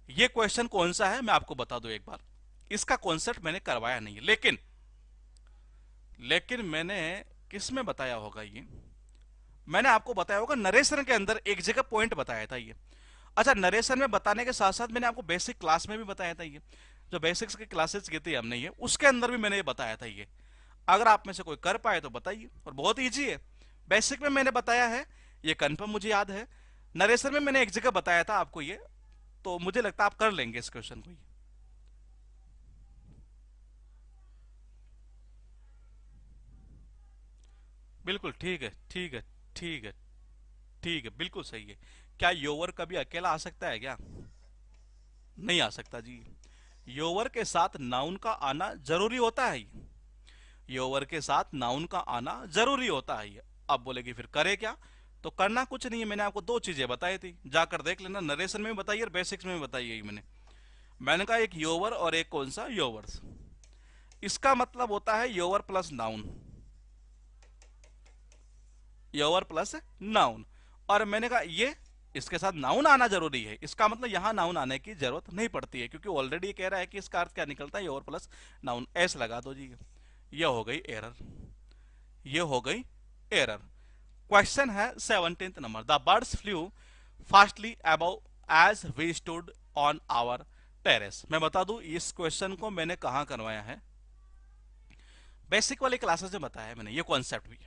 ये क्वेश्चन कौन सा है मैं आपको बता दूं एक बार। इसका कॉन्सेप्ट मैंने करवाया नहीं है, लेकिन मैंने किस में बताया होगा ये? मैंने आपको बताया होगा नरेशन के अंदर एक जगह पॉइंट बताया था ये। अच्छा नरेशन में बताने के साथ साथ मैंने आपको बेसिक क्लास में भी बताया था ये, जो बेसिक्स की क्लासेस की थी हमने ये, उसके अंदर भी मैंने ये बताया था ये। अगर आप में से कोई कर पाए तो बताइए, और बहुत इजी है। बेसिक में मैंने बताया है, ये कंफर्म मुझे याद है। नरेशन में मैंने एक जगह बताया था आपको ये, तो मुझे लगता है आप कर लेंगे इस क्वेश्चन को। बिल्कुल ठीक है, ठीक है, ठीक है, ठीक है, बिल्कुल सही है। क्या योवर कभी अकेला आ सकता है क्या? नहीं आ सकता जी। योवर के साथ नाउन का आना जरूरी होता है। योवर के साथ नाउन का आना जरूरी होता है। अब बोलेगी फिर करे क्या? तो करना कुछ नहीं है। मैंने आपको दो चीजें बताई थी, जाकर देख लेना, नरेशन में भी बताइए और बेसिक्स में भी बताई है मैंने कहा एक योवर और एक कौन सा? योवर्स। इसका मतलब होता है योवर प्लस नाउन, योवर प्लस नाउन। और मैंने कहा ये इसके साथ नाउन आना जरूरी है। इसका मतलब यहां नाउन आने की जरूरत नहीं पड़ती है, क्योंकि ऑलरेडी कह रहा है कि इसका अर्थ क्या निकलता है? योवर प्लस नाउन। एस लगा दो जी। ये हो गई एरर, ये हो गई एरर। क्वेश्चन है 17th नंबर, the birds flew fastly above as we stood on our terrace. मैं बता दूं इस क्वेश्चन को मैंने कहां करवाया है? बेसिक वाली क्लासेस में बताया है मैंने ये कॉन्सेप्ट भी।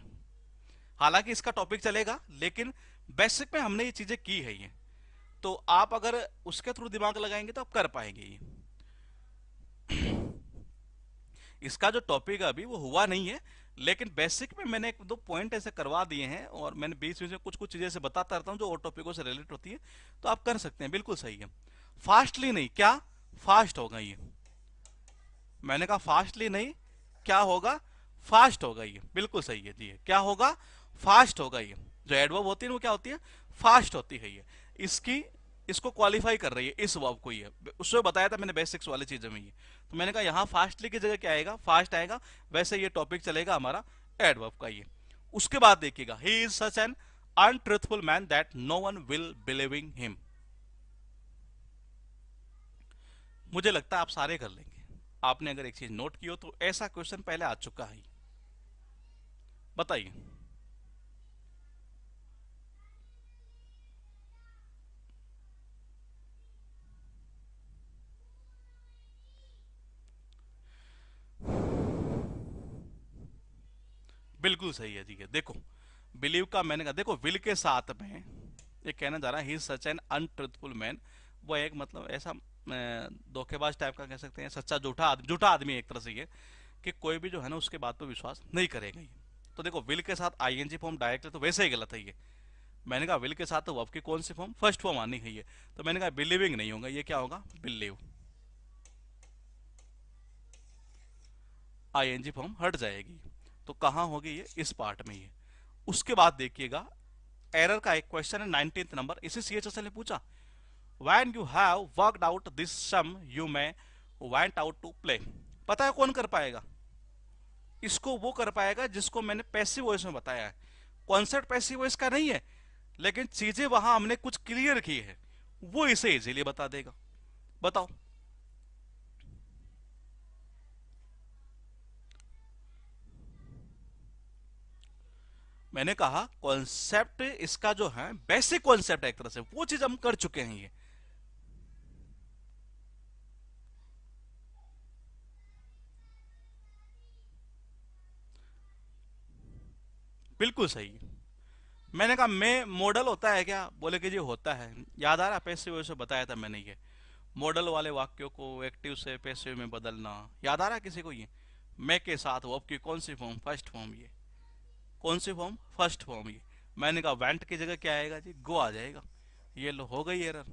हालांकि इसका टॉपिक चलेगा, लेकिन बेसिक में हमने ये चीजें की है ये। तो आप अगर उसके थ्रू दिमाग लगाएंगे तो आप कर पाएंगे ये। इसका जो टॉपिक है अभी वो हुआ नहीं है, लेकिन बेसिक में मैंने एक दो पॉइंट ऐसे करवा दिए हैं, और मैंने बीच बीच में कुछ कुछ चीजें ऐसे बताता रहता हूँ जो और टॉपिकों से रिलेट होती है, तो आप कर सकते हैं, बिल्कुल सही है। फास्टली नहीं, क्या फास्ट होगा ये, मैंने कहा फास्टली नहीं, क्या होगा, फास्ट होगा ये, बिल्कुल सही है जी। ये क्या होगा, फास्ट होगा ये। जो एडवर्ब होती है वो क्या होती है, फास्ट होती है ये। इसकी इसको क्वालिफाई कर रही है इस वर्ब को ये, उससे बताया था मैंने बेसिक्स वाली चीजों में ये। तो मैंने कहा यहाँ फास्टली की जगह क्या आएगा, फास्ट आएगा। वैसे ये टॉपिक चलेगा हमारा एडवर्ब का ये। उसके बाद देखिएगा, he is such an untruthful man that no one will believing him. मुझे लगता है आप सारे कर लेंगे। आपने अगर एक चीज नोट की हो तो ऐसा क्वेश्चन पहले आ चुका है, बताइए। बिल्कुल सही है जी। है देखो, बिलीव का मैंने कहा, देखो विल के साथ में ये कहना जा रहा है he is such an untruthful man. वो एक मतलब ऐसा धोखेबाज टाइप का कह सकते हैं, सच्चा झूठा आदमी है एक तरह से ये, कि कोई भी जो है ना उसके बात पर विश्वास नहीं करेगा ये। तो देखो विल के साथ आईएनजी फॉर्म डायरेक्ट है तो वैसे ही गलत है ये। मैंने कहा विल के साथ तो वर्ब की कौन सी फॉर्म, फर्स्ट फॉर्म आनी है ये। तो मैंने कहा बिलीविंग नहीं होगा, ये क्या होगा, बिलीव। आईएनजी फॉर्म हट जाएगी। तो कहां होगी ये, इस पार्ट में ये। उसके बाद देखिएगा, एरर का एक क्वेश्चन है 19th नंबर, इसी सीएचएसएल ने पूछा, when you have worked out this sum you may went out to play. पता है कौन कर पाएगा इसको, वो कर पाएगा जिसको मैंने पैसिव वॉइस में बताया है। कॉन्सेप्ट पैसिव वॉइस का नहीं है, लेकिन चीजें वहां हमने कुछ क्लियर की है, वो इसे इजीली बता देगा। बताओ। मैंने कहा कॉन्सेप्ट इसका जो है बेसिक कॉन्सेप्ट है एक तरह से, वो चीज हम कर चुके हैं ये। बिल्कुल सही। मैंने कहा मैं मॉडल होता है क्या, बोले कि जी होता है। याद आ रहा, पैसिव वॉइस में बताया था मैंने ये, मॉडल वाले वाक्यों को एक्टिव से पैसिव में बदलना। याद आ रहा है किसी को ये, मैं के साथ वर्ब की कौन सी फॉर्म, फर्स्ट फॉर्म ये। कौन सी फॉर्म, फर्स्ट फॉर्म ये। मैंने कहा वेंट की जगह क्या आएगा जी, गो आ जाएगा। ये लो हो गई एरर।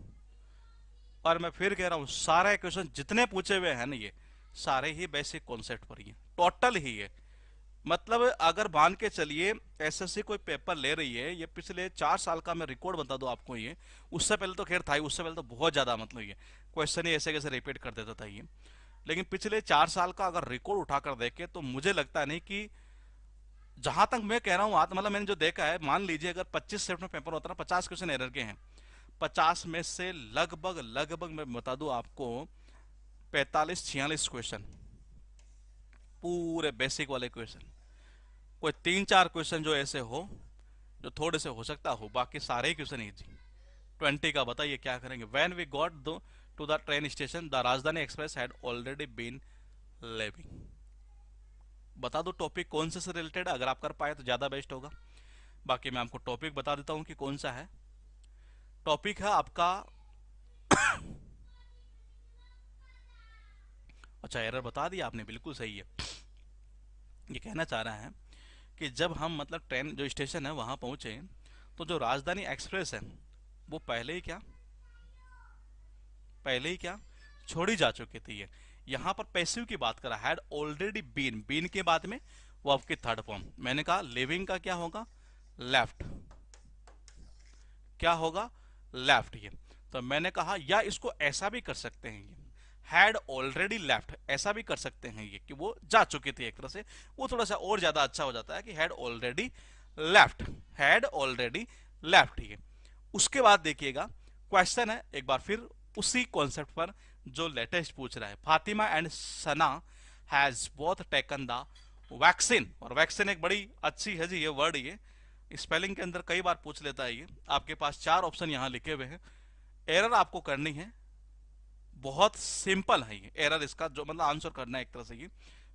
और मैं फिर कह रहा हूं, सारे क्वेश्चन जितने पूछे हुए हैं ना ये, सारे ही बेसिक कॉन्सेप्ट पर ही है, टोटल ही है। मतलब अगर मान के चलिए एसएससी कोई पेपर ले रही है, ये पिछले 4 साल का मैं रिकॉर्ड बता दूं आपको ये, उससे पहले तो खैर था ही, उससे पहले तो बहुत ज्यादा मतलब ये क्वेश्चन ही ऐसे कैसे रिपीट कर देता था ये। लेकिन पिछले 4 साल का अगर रिकॉर्ड उठाकर देखे तो मुझे लगता नहीं कि, जहां तक मैं कह रहा हूँ मतलब मैंने जो देखा है, मान लीजिए अगर 25 सेट में पेपर होता ना, 50 क्वेश्चन एरर के हैं, 50 में से लगभग लगभग मैं बता दूं आपको 45-46 क्वेश्चन पूरे बेसिक वाले क्वेश्चन। कोई 3-4 क्वेश्चन जो ऐसे हो जो थोड़े से हो सकता हो, बाकी सारे ही क्वेश्चन इजी। 20 का बताइए क्या करेंगे। When we got the to the train station the Rajdhani Express had already been living. बता दो टॉपिक कौन से रिलेटेड है, अगर आप कर पाए तो ज्यादा बेस्ट होगा। बाकी मैं आपको टॉपिक बता देता हूं कि कौन सा है। टॉपिक है आपका अच्छा एरर बता दिया आपने, बिल्कुल सही है। ये कहना चाह रहा है कि जब हम मतलब ट्रेन जो स्टेशन है वहां पहुंचे, तो जो राजधानी एक्सप्रेस है वो पहले ही क्या छोड़ी जा चुकी थी ये। यहां पर पैसिव की बात करा, हैड ऑलरेडी बीन, बीन के बाद में वो आपकी थर्ड फॉर्म। मैंने कहा लिविंग का क्या होगा, लेफ्ट। क्या होगा, लेफ्ट ये। तो मैंने कहा या इसको ऐसा भी कर सकते हैं, ये हैड ऑलरेडी लेफ्ट ऐसा भी कर सकते हैं ये, कि वो जा चुकी थी एक तरह से। वो थोड़ा सा और ज्यादा अच्छा हो जाता है कि had already left, had already left ये। उसके बाद देखिएगा क्वेश्चन है एक बार फिर उसी कॉन्सेप्ट पर जो लेटेस्ट पूछ रहा है, Fatima and Sana has both taken the vaccine. और वैक्सीन एक बड़ी अच्छी है जी ये वर्ड, ये स्पेलिंग के अंदर कई बार पूछ लेता है ये। आपके पास 4 ऑप्शन यहां लिखे हुए हैं, एरर आपको करनी है, बहुत सिंपल है ये एरर, इसका जो मतलब आंसर करना है एक तरह से ये।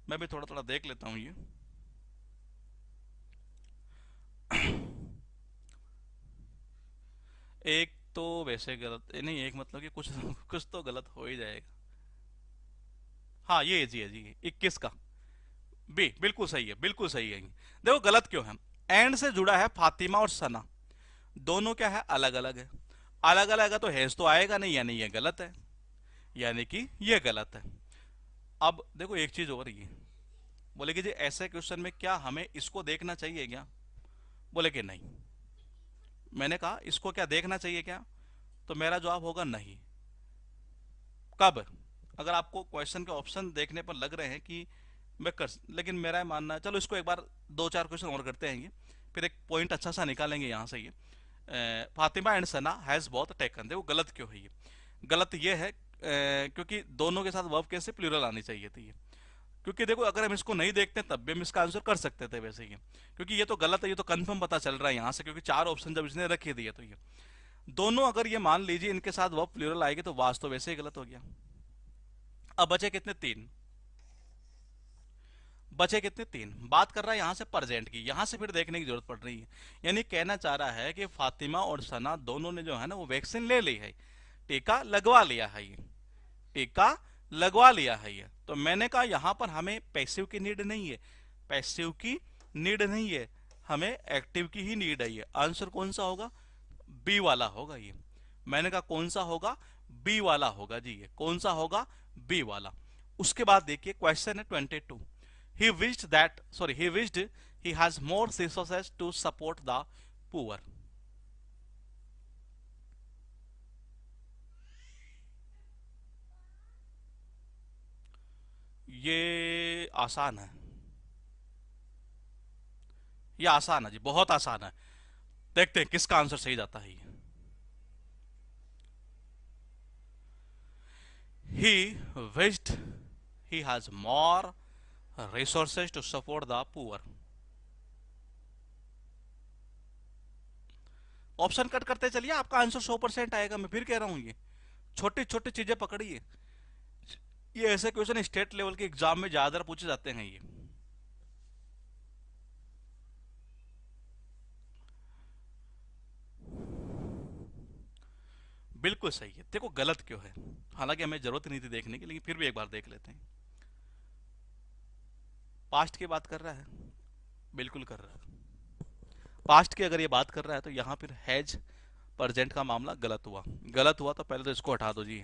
मैं भी थोड़ा थोड़ा देख लेता हूं ये। एक तो वैसे गलत नहीं, एक मतलब कि कुछ कुछ तो गलत हो ही जाएगा। हाँ ये जी है जी, 21 का। बी बिल्कुल सही है, बिल्कुल सही है। देखो गलत क्यों है, एंड से जुड़ा है फातिमा और सना, दोनों क्या है, अलग अलग है। अलग अलग है तो हैज तो आएगा नहीं, यानी ये गलत है, यानी कि ये गलत है। अब देखो एक चीज और ये, बोले कि जी ऐसे क्वेश्चन में क्या हमें इसको देखना चाहिए क्या, बोले कि नहीं। मैंने कहा इसको क्या देखना चाहिए क्या, तो मेरा जवाब होगा नहीं। कब, अगर आपको क्वेश्चन के ऑप्शन देखने पर लग रहे हैं कि मैं कर, लेकिन मेरा मानना है, चलो इसको एक बार दो चार क्वेश्चन और करते हैं ये, फिर एक पॉइंट अच्छा सा निकालेंगे यहाँ से। ये Fatima and Sana has both taken, देखो गलत क्यों है ये, गलत ये है क्योंकि दोनों के साथ वर्ब कैसे प्लूरल आनी चाहिए थी ये। क्योंकि देखो अगर हम इसको नहीं देखते तब भी हम इसका आंसर कर सकते थे वैसे ही, क्योंकि ये तो गलत है, ये तो कंफर्म पता चल रहा है यहाँ से, क्योंकि चार ऑप्शन जब इसने रखे दिए तो ये दोनों, अगर ये मान लीजिए इनके साथ वर्ब प्लूरल आएगी तो वास तो वैसे ही गलत हो गया। अब बचे कितने, तीन बचे कितने, तीन। बात कर रहा है यहाँ से प्रेजेंट की, यहाँ से फिर देखने की जरूरत पड़ रही है। यानी कहना चाह रहा है कि फातिमा और सना दोनों ने जो है ना वो वैक्सीन ले ली है, टीका लगवा लिया है, ये टीका लगवा लिया है ये। तो मैंने कहा यहां पर हमें पैसिव की नीड नहीं है, पैसिव की नीड नहीं है, हमें एक्टिव की ही नीड है। ये आंसर कौन सा होगा, बी वाला होगा ये। मैंने कहा कौन सा होगा, बी वाला होगा जी, ये कौन सा होगा, बी वाला। उसके बाद देखिए क्वेश्चन है 22, he wished that sorry he wished he has more resources to support the poor। ये आसान है, ये आसान है जी, बहुत आसान है। देखते हैं किसका आंसर सही जाता है। He wished he has more resources to support the poor। Option cut करते चलिए, आपका आंसर 100% आएगा। मैं फिर कह रहा हूं ये छोटी छोटी चीजें पकड़िए, ये ऐसे क्वेश्चन स्टेट लेवल के एग्जाम में ज्यादा पूछे जाते हैं ये। बिल्कुल सही है। देखो गलत क्यों है, हालांकि हमें जरूरत नहीं थी देखने की, लेकिन फिर भी एक बार देख लेते हैं। पास्ट की बात कर रहा है, बिल्कुल कर रहा है। पास्ट की अगर ये बात कर रहा है तो यहाँ फिर हैज प्रेजेंट का मामला गलत हुआ, गलत हुआ तो पहले तो इसको हटा दो जी।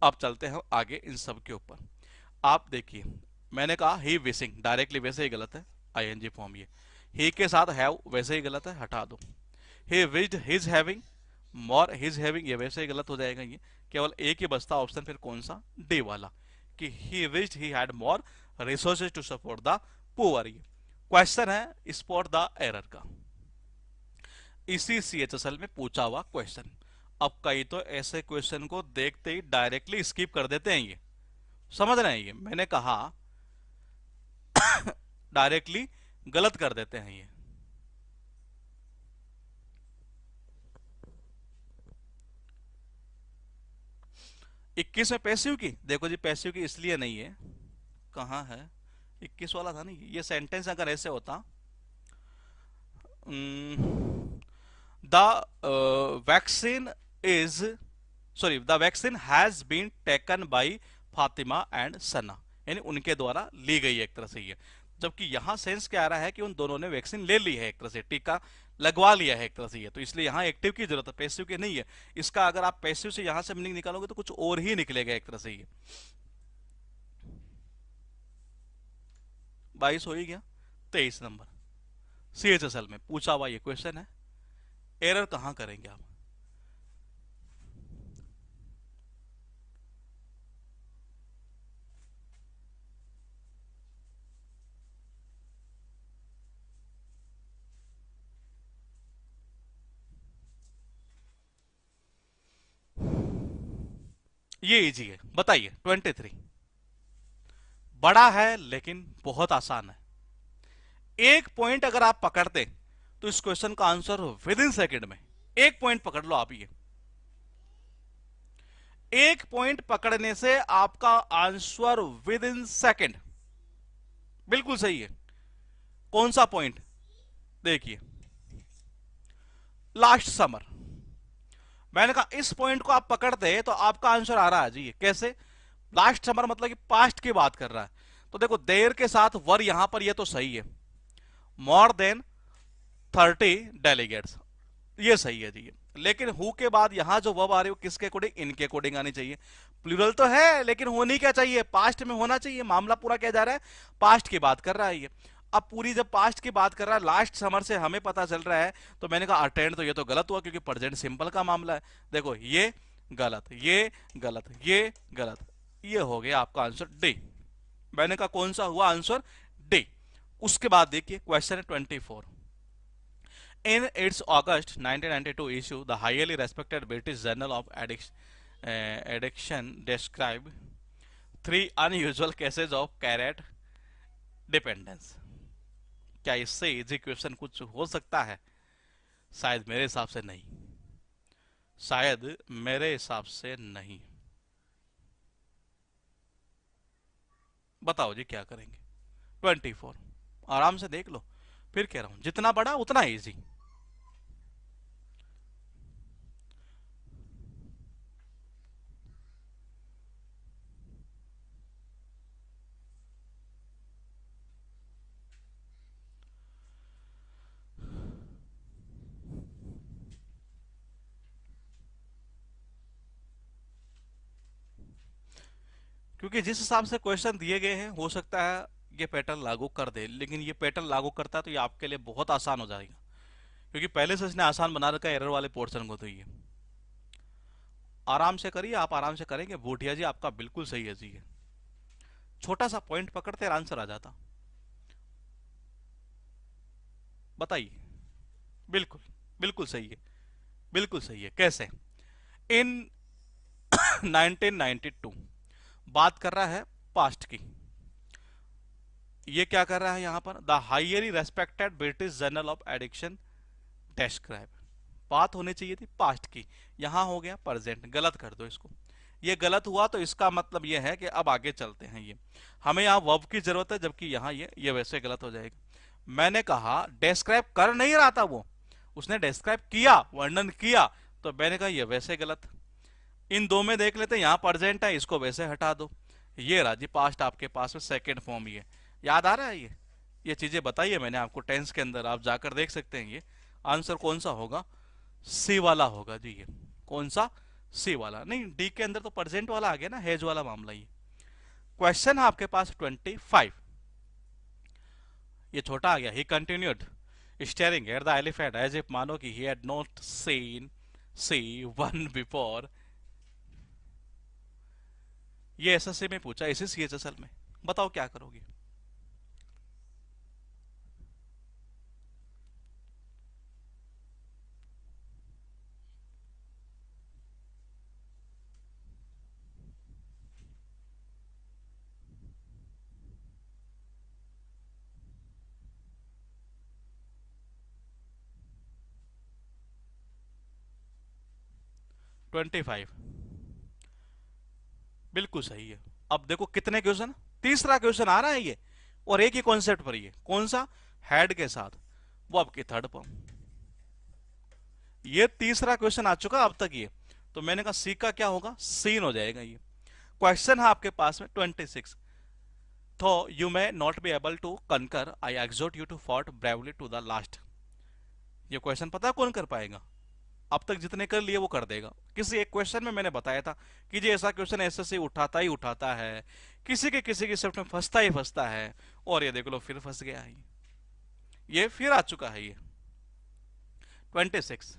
अब चलते हैं आगे इन सब के ऊपर। आप देखिए मैंने कहा ही विशिंग, डायरेक्टली वैसे ही गलत है, आईएनजी फॉर्म ये। ही के साथ हैव वैसे ही गलत है, हटा दो। ही विज्ड हिज हैविंग, मोर हिज हैविंग, ये वैसे ही गलत हो जाएगा ये। केवल एक ही बचता ऑप्शन, फिर कौन सा, डी वाला, कि he wished he had more resources to support the poor. ये क्वेश्चन है स्पॉट द एरर का, इसी सीएचएसएल में पूछा हुआ क्वेश्चन। अब कई तो ऐसे क्वेश्चन को देखते ही डायरेक्टली स्किप कर देते हैं, ये समझ रहे हैं, ये मैंने कहा डायरेक्टली गलत कर देते हैं ये। इक्कीस में पैसिव की, देखो जी पैसिव की इसलिए नहीं है, कहां है 21 वाला था नहीं, ये सेंटेंस अगर ऐसे होता, the vaccine is sorry the vaccine has been taken by Fatima and Sana, यानी उनके द्वारा ली गई है एक तरह से ये। जबकि यहां सेंस क्या आ रहा है कि उन दोनों ने वैक्सीन ले ली है, एक तरह से टीका लगवा लिया है एक तरह से ये, तो इसलिए यहां एक्टिव की जरूरत है, पैसिव की नहीं है। इसका अगर आप पैसिव से यहां से मीनिंग निकालोगे तो कुछ और ही निकलेगा एक तरह से ये। 22 हो ही गया। 23 नंबर सीएचएसएल में पूछा हुआ ये क्वेश्चन है, एरर कहां करेंगे आप, ये इजी है, बताइए 23। बड़ा है लेकिन बहुत आसान है, एक पॉइंट अगर आप पकड़ते तो इस क्वेश्चन का आंसर विद इन सेकेंड में, एक पॉइंट पकड़ लो आप, ये एक पॉइंट पकड़ने से आपका आंसर विद इन सेकेंड, बिल्कुल सही है। कौन सा पॉइंट, देखिए लास्ट समर, मैंने कहा इस पॉइंट को आप पकड़ते तो आपका आंसर आ रहा है जी, ये कैसे, लास्ट समर मतलब कि पास्ट की बात कर रहा है, तो देखो देर के साथ वर यहां पर ये तो सही है, मोर देन 30 डेलीगेट्स, ये सही है जी ये। लेकिन हु के बाद यहां जो वर्ब आ रही है किसके अकॉर्डिंग, इनके अकॉर्डिंग आनी चाहिए। प्लूरल तो है लेकिन होनी क्या चाहिए, पास्ट में होना चाहिए। मामला पूरा क्या जा रहा है, पास्ट की बात कर रहा है ये। अब पूरी जब पास्ट की बात कर रहा है, लास्ट समर से हमें पता चल रहा है, तो मैंने कहा अटेंड, तो ये तो गलत हुआ क्योंकि प्रेजेंट सिंपल का मामला है। देखो ये गलत, ये गलत, ये गलत, ये हो गया आपका आंसर डी। मैंने कहा कौन सा हुआ आंसर, डी। उसके बाद देखिए क्वेश्चन है 24। In its August 1992 issue, the highly respected British Journal of Addiction described three unusual cases of carrot dependence. क्या इससे इजी क्वेश्चन कुछ हो सकता है? शायद मेरे हिसाब से नहीं, शायद मेरे हिसाब से नहीं। बताओ जी क्या करेंगे? 24 आराम से देख लो, फिर कह रहा हूं जितना बड़ा उतना इजी। क्योंकि जिस हिसाब से क्वेश्चन दिए गए हैं हो सकता है ये पैटर्न लागू कर दे, लेकिन ये पैटर्न लागू करता है तो ये आपके लिए बहुत आसान हो जाएगा, क्योंकि पहले से इसने आसान बना रखा है एरर वाले पोर्शन को। तो ये आराम से करिए, आप आराम से करेंगे। बूटिया जी आपका बिल्कुल सही है जी, ये छोटा सा पॉइंट पकड़ते आंसर आ जाता। बताइए। बिल्कुल, बिल्कुल सही है, बिल्कुल सही है। कैसे? इन 1992 बात कर रहा है पास्ट की। ये क्या कर रहा है यहां पर, the highly respected British journal of addiction describe, बात होनी चाहिए थी पास्ट की, यहां हो गया प्रेजेंट। गलत कर दो इसको, ये गलत हुआ तो इसका मतलब ये है कि अब आगे चलते हैं। ये हमें यहां वर्ब की जरूरत है, जबकि यहां ये वैसे गलत हो जाएगा। मैंने कहा डेस्क्राइब कर नहीं रहा था वो, उसने डेस्क्राइब किया, वर्णन किया, तो मैंने कहा ये वैसे गलत। इन दो में देख लेते हैं, यहां प्रेजेंट है, इसको वैसे हटा दो। ये राजी पास्ट आपके पास में सेकेंड फॉर्म, ये याद आ रहा है। ये चीजें बताइए मैंने आपको टेंस के अंदर, आप जाकर देख सकते हैं। ये आंसर कौन सा होगा, सी वाला होगा जी। ये कौन सा, सी वाला नहीं, डी के अंदर तो प्रेजेंट वाला आ गया ना, हैज वाला मामला। ये क्वेश्चन है आपके पास 25, ये छोटा आ गया। He continued staring at the elephant as if, मानो कि he had not seen see one before. ये एसएससी में पूछा, इसी सीएचएसएल में। बताओ क्या करोगे? ट्वेंटी फाइव बिल्कुल सही है। अब देखो कितने क्वेश्चन, तीसरा क्वेश्चन आ रहा है ये, और एक ही कॉन्सेप्ट पर। ये कौन सा, हेड के साथ, वो आपकी थर्ड फॉर्म। ये तीसरा क्वेश्चन आ चुका अब तक ये, तो मैंने कहा सी का क्या होगा, सीन हो जाएगा ये। क्वेश्चन है आपके पास में 26, तो you may not be able to conquer, I exhort you to fought bravely to the last. ये क्वेश्चन पता है कौन कर पाएगा? अब तक जितने कर लिए वो कर देगा। किसी एक क्वेश्चन में मैंने बताया था कि जी ऐसा क्वेश्चन एसएससी उठाता ही उठाता है, किसी की शिफ्ट में फंसता ही फंसता है, और ये देख लो फिर फंस गया है। ये फिर आ चुका है ये 26।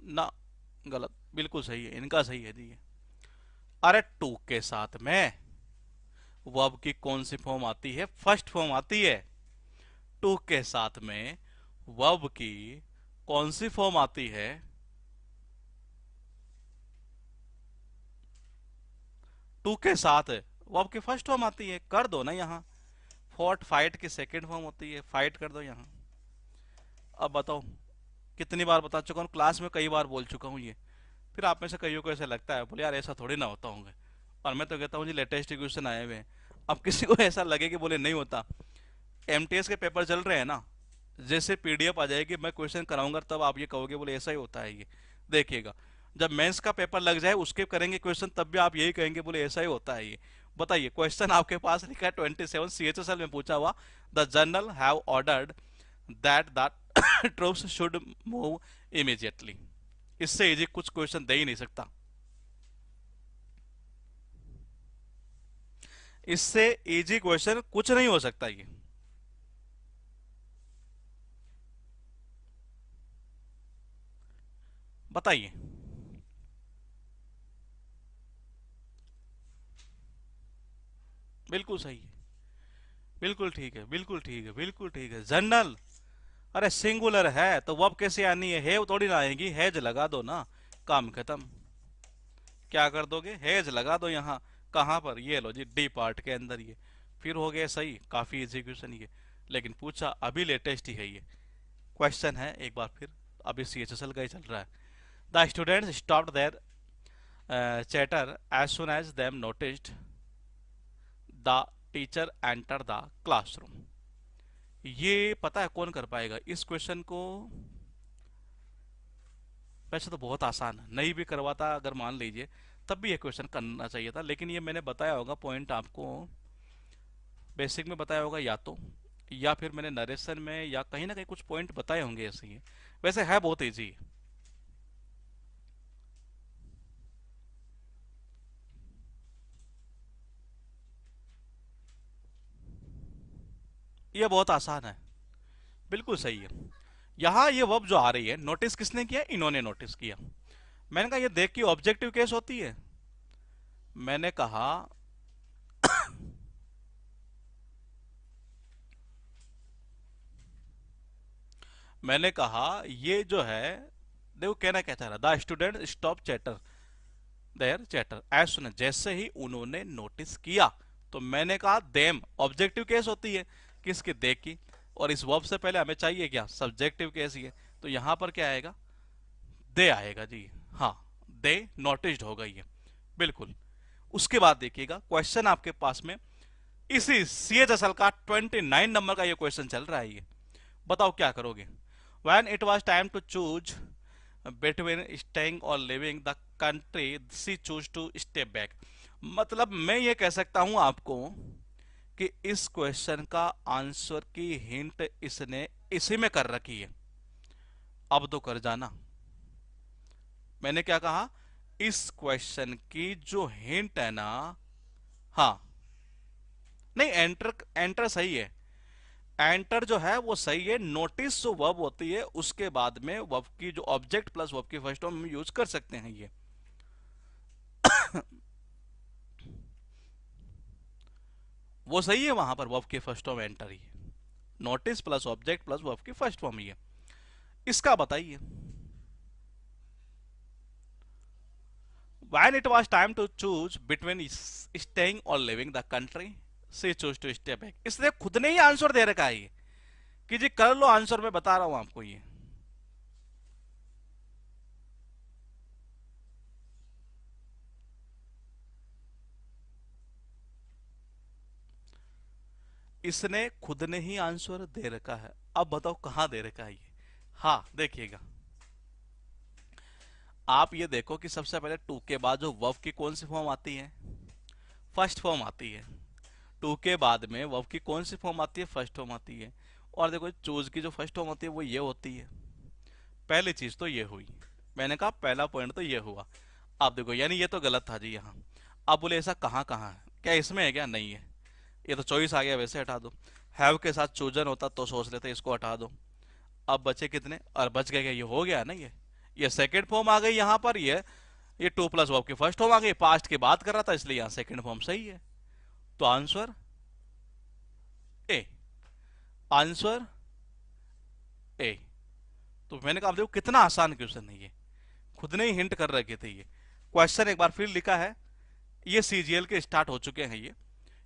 ना, गलत, बिल्कुल सही है, इनका सही है जी। अरे टू के साथ में वर्ब की कौन सी फॉर्म आती है, फर्स्ट फॉर्म आती है। टू के साथ में वर्ब की कौन सी फॉर्म आती है, टू के साथ वर्ब की फर्स्ट फॉर्म आती है। कर दो ना, यहां फॉट फाइट की सेकेंड फॉर्म होती है, फाइट कर दो यहाँ। अब बताओ, कितनी बार बता चुका हूँ, क्लास में कई बार बोल चुका हूँ ये। फिर आप में से कईयों को ऐसा लगता है, बोले यार ऐसा थोड़ी ना होता होंगे, और मैं तो कहता हूँ जी लेटेस्ट क्वेश्चन आए हुए हैं। अब किसी को ऐसा लगे कि बोले नहीं होता, एमटीएस के पेपर चल रहे हैं ना, जैसे पीडीएफ आ जाएगी मैं क्वेश्चन कराऊंगा तब आप ये कहोगे बोले ऐसा ही होता है ये। देखिएगा, जब मेंस का पेपर लग जाए उसके करेंगे क्वेश्चन तब भी आप यही कहेंगे बोले ऐसा ही होता है ये। बताइए, क्वेश्चन आपके पास लिखा है 27 सीएचएसएल में पूछा हुआ, the general have ordered that the troops should move immediately. इससे इजी कुछ क्वेश्चन दे ही नहीं सकता, इससे इजी क्वेश्चन कुछ नहीं हो सकता ये। बताइए। बिल्कुल सही है, बिल्कुल ठीक है, बिल्कुल ठीक है, बिल्कुल ठीक है। जनरल, अरे सिंगुलर है तो वर्ब कैसे आनी है, हैव थोड़ी ना आएगी, हैज लगा दो ना, काम खत्म। क्या कर दोगे, हैज लगा दो यहाँ। कहाँ पर, ये लो जी डी पार्ट के अंदर ये। फिर हो गया सही, काफी एग्जीक्यूशन ये। लेकिन पूछा अभी लेटेस्ट ही है ये क्वेश्चन है, एक बार फिर अभी सीएचएसएल का ही चल रहा है। The students stopped their chatter as soon as them noticed the teacher enter the classroom. ये पता है कौन कर पाएगा इस क्वेश्चन को? वैसे तो बहुत आसान है, नहीं भी करवाता अगर मान लीजिए तब भी ये क्वेश्चन करना चाहिए था, लेकिन ये मैंने बताया होगा पॉइंट आपको, बेसिक में बताया होगा या तो, या फिर मैंने नरेशन में या कहीं ना कहीं कुछ पॉइंट बताए होंगे ऐसे ही। वैसे है बहुत इजी, ये बहुत आसान है, बिल्कुल सही है। यहाँ ये वर्ब जो आ रही है, नोटिस किसने किया, इन्होंने नोटिस किया। मैंने कहा ये देख के ऑब्जेक्टिव केस होती है, मैंने कहा मैंने कहा ये जो है, देखो कहना क्या चाह रहा, the student stop chatter their chatter as soon, जैसे ही उन्होंने नोटिस किया। तो मैंने कहा देम ऑब्जेक्टिव केस होती है, किसकी, देख की। और इस वर्ब से पहले हमें चाहिए क्या, सब्जेक्टिव केस ही है, तो यहां पर क्या आएगा, दे आएगा जी। हाँ, दे नोटिस्ड होगा ये, बिल्कुल। उसके बाद देखिएगा क्वेश्चन आपके पास में इसी सीएचएसएल का 29 नंबर का ये क्वेश्चन चल रहा है ये। बताओ क्या करोगे। When it was time to choose between staying or leaving the country, she chose to stay back। मतलब मैं ये कह सकता हूं आपको कि इस क्वेश्चन का आंसर की हिंट इसने इसी में कर रखी है। अब तो कर जाना, मैंने क्या कहा, इस क्वेश्चन की जो हिंट है ना, हाँ, नहीं एंटर, एंटर सही है, एंटर जो है वो सही है। नोटिस जो वर्ब होती है उसके बाद में वर्ब की जो ऑब्जेक्ट प्लस वर्ब की फर्स्ट फॉर्म हम यूज कर सकते हैं ये। वो सही है, वहां पर वर्ब की फर्स्ट फॉर्म एंटर ही है, notice plus object plus verb की फर्स्ट फॉर्म ही है। इसका बताइए, when it was time to choose between staying or leaving the country, she chose to stay back। इसने खुद ने ही आंसर दे रखा है ये कि जी कर लो आंसर, मैं बता रहा हूं आपको ये। इसने खुद ने ही आंसर दे रखा है। अब बताओ कहां दे रखा है ये। हाँ देखिएगा, आप ये देखो कि सबसे पहले टू के बाद जो वर्ब की कौन सी फॉर्म आती है, फर्स्ट फॉर्म आती है। टू के बाद में वर्ब की कौन सी फॉर्म आती है, फर्स्ट फॉर्म आती है। और देखो चूज की जो फर्स्ट फॉर्म होती है वो ये होती है। पहली चीज तो ये हुई, मैंने कहा पहला पॉइंट तो ये हुआ। आप देखो यानी ये तो गलत था जी यहाँ। आप बोले ऐसा कहाँ कहाँ है, क्या इसमें है क्या, नहीं है, ये तो चॉइस आ गया, वैसे हटा दो। हैव के साथ चूजन होता तो सोच लेते, इसको हटा दो। अब बचे कितने, और बच गए क्या, ये हो गया ना ये सेकेंड फॉर्म आ गई यहाँ पर, ये टू प्लस वर्ब की फर्स्ट फॉर्म आ गई, पास्ट की बात कर रहा था इसलिए यहाँ सेकेंड फॉर्म सही है। तो आंसर ए, आंसर ए। तो मैंने कहा देखो कितना आसान क्वेश्चन है ये, खुद ने ही हिंट कर रखे थे ये। क्वेश्चन एक बार फिर लिखा है, ये सीजीएल के स्टार्ट हो चुके हैं ये।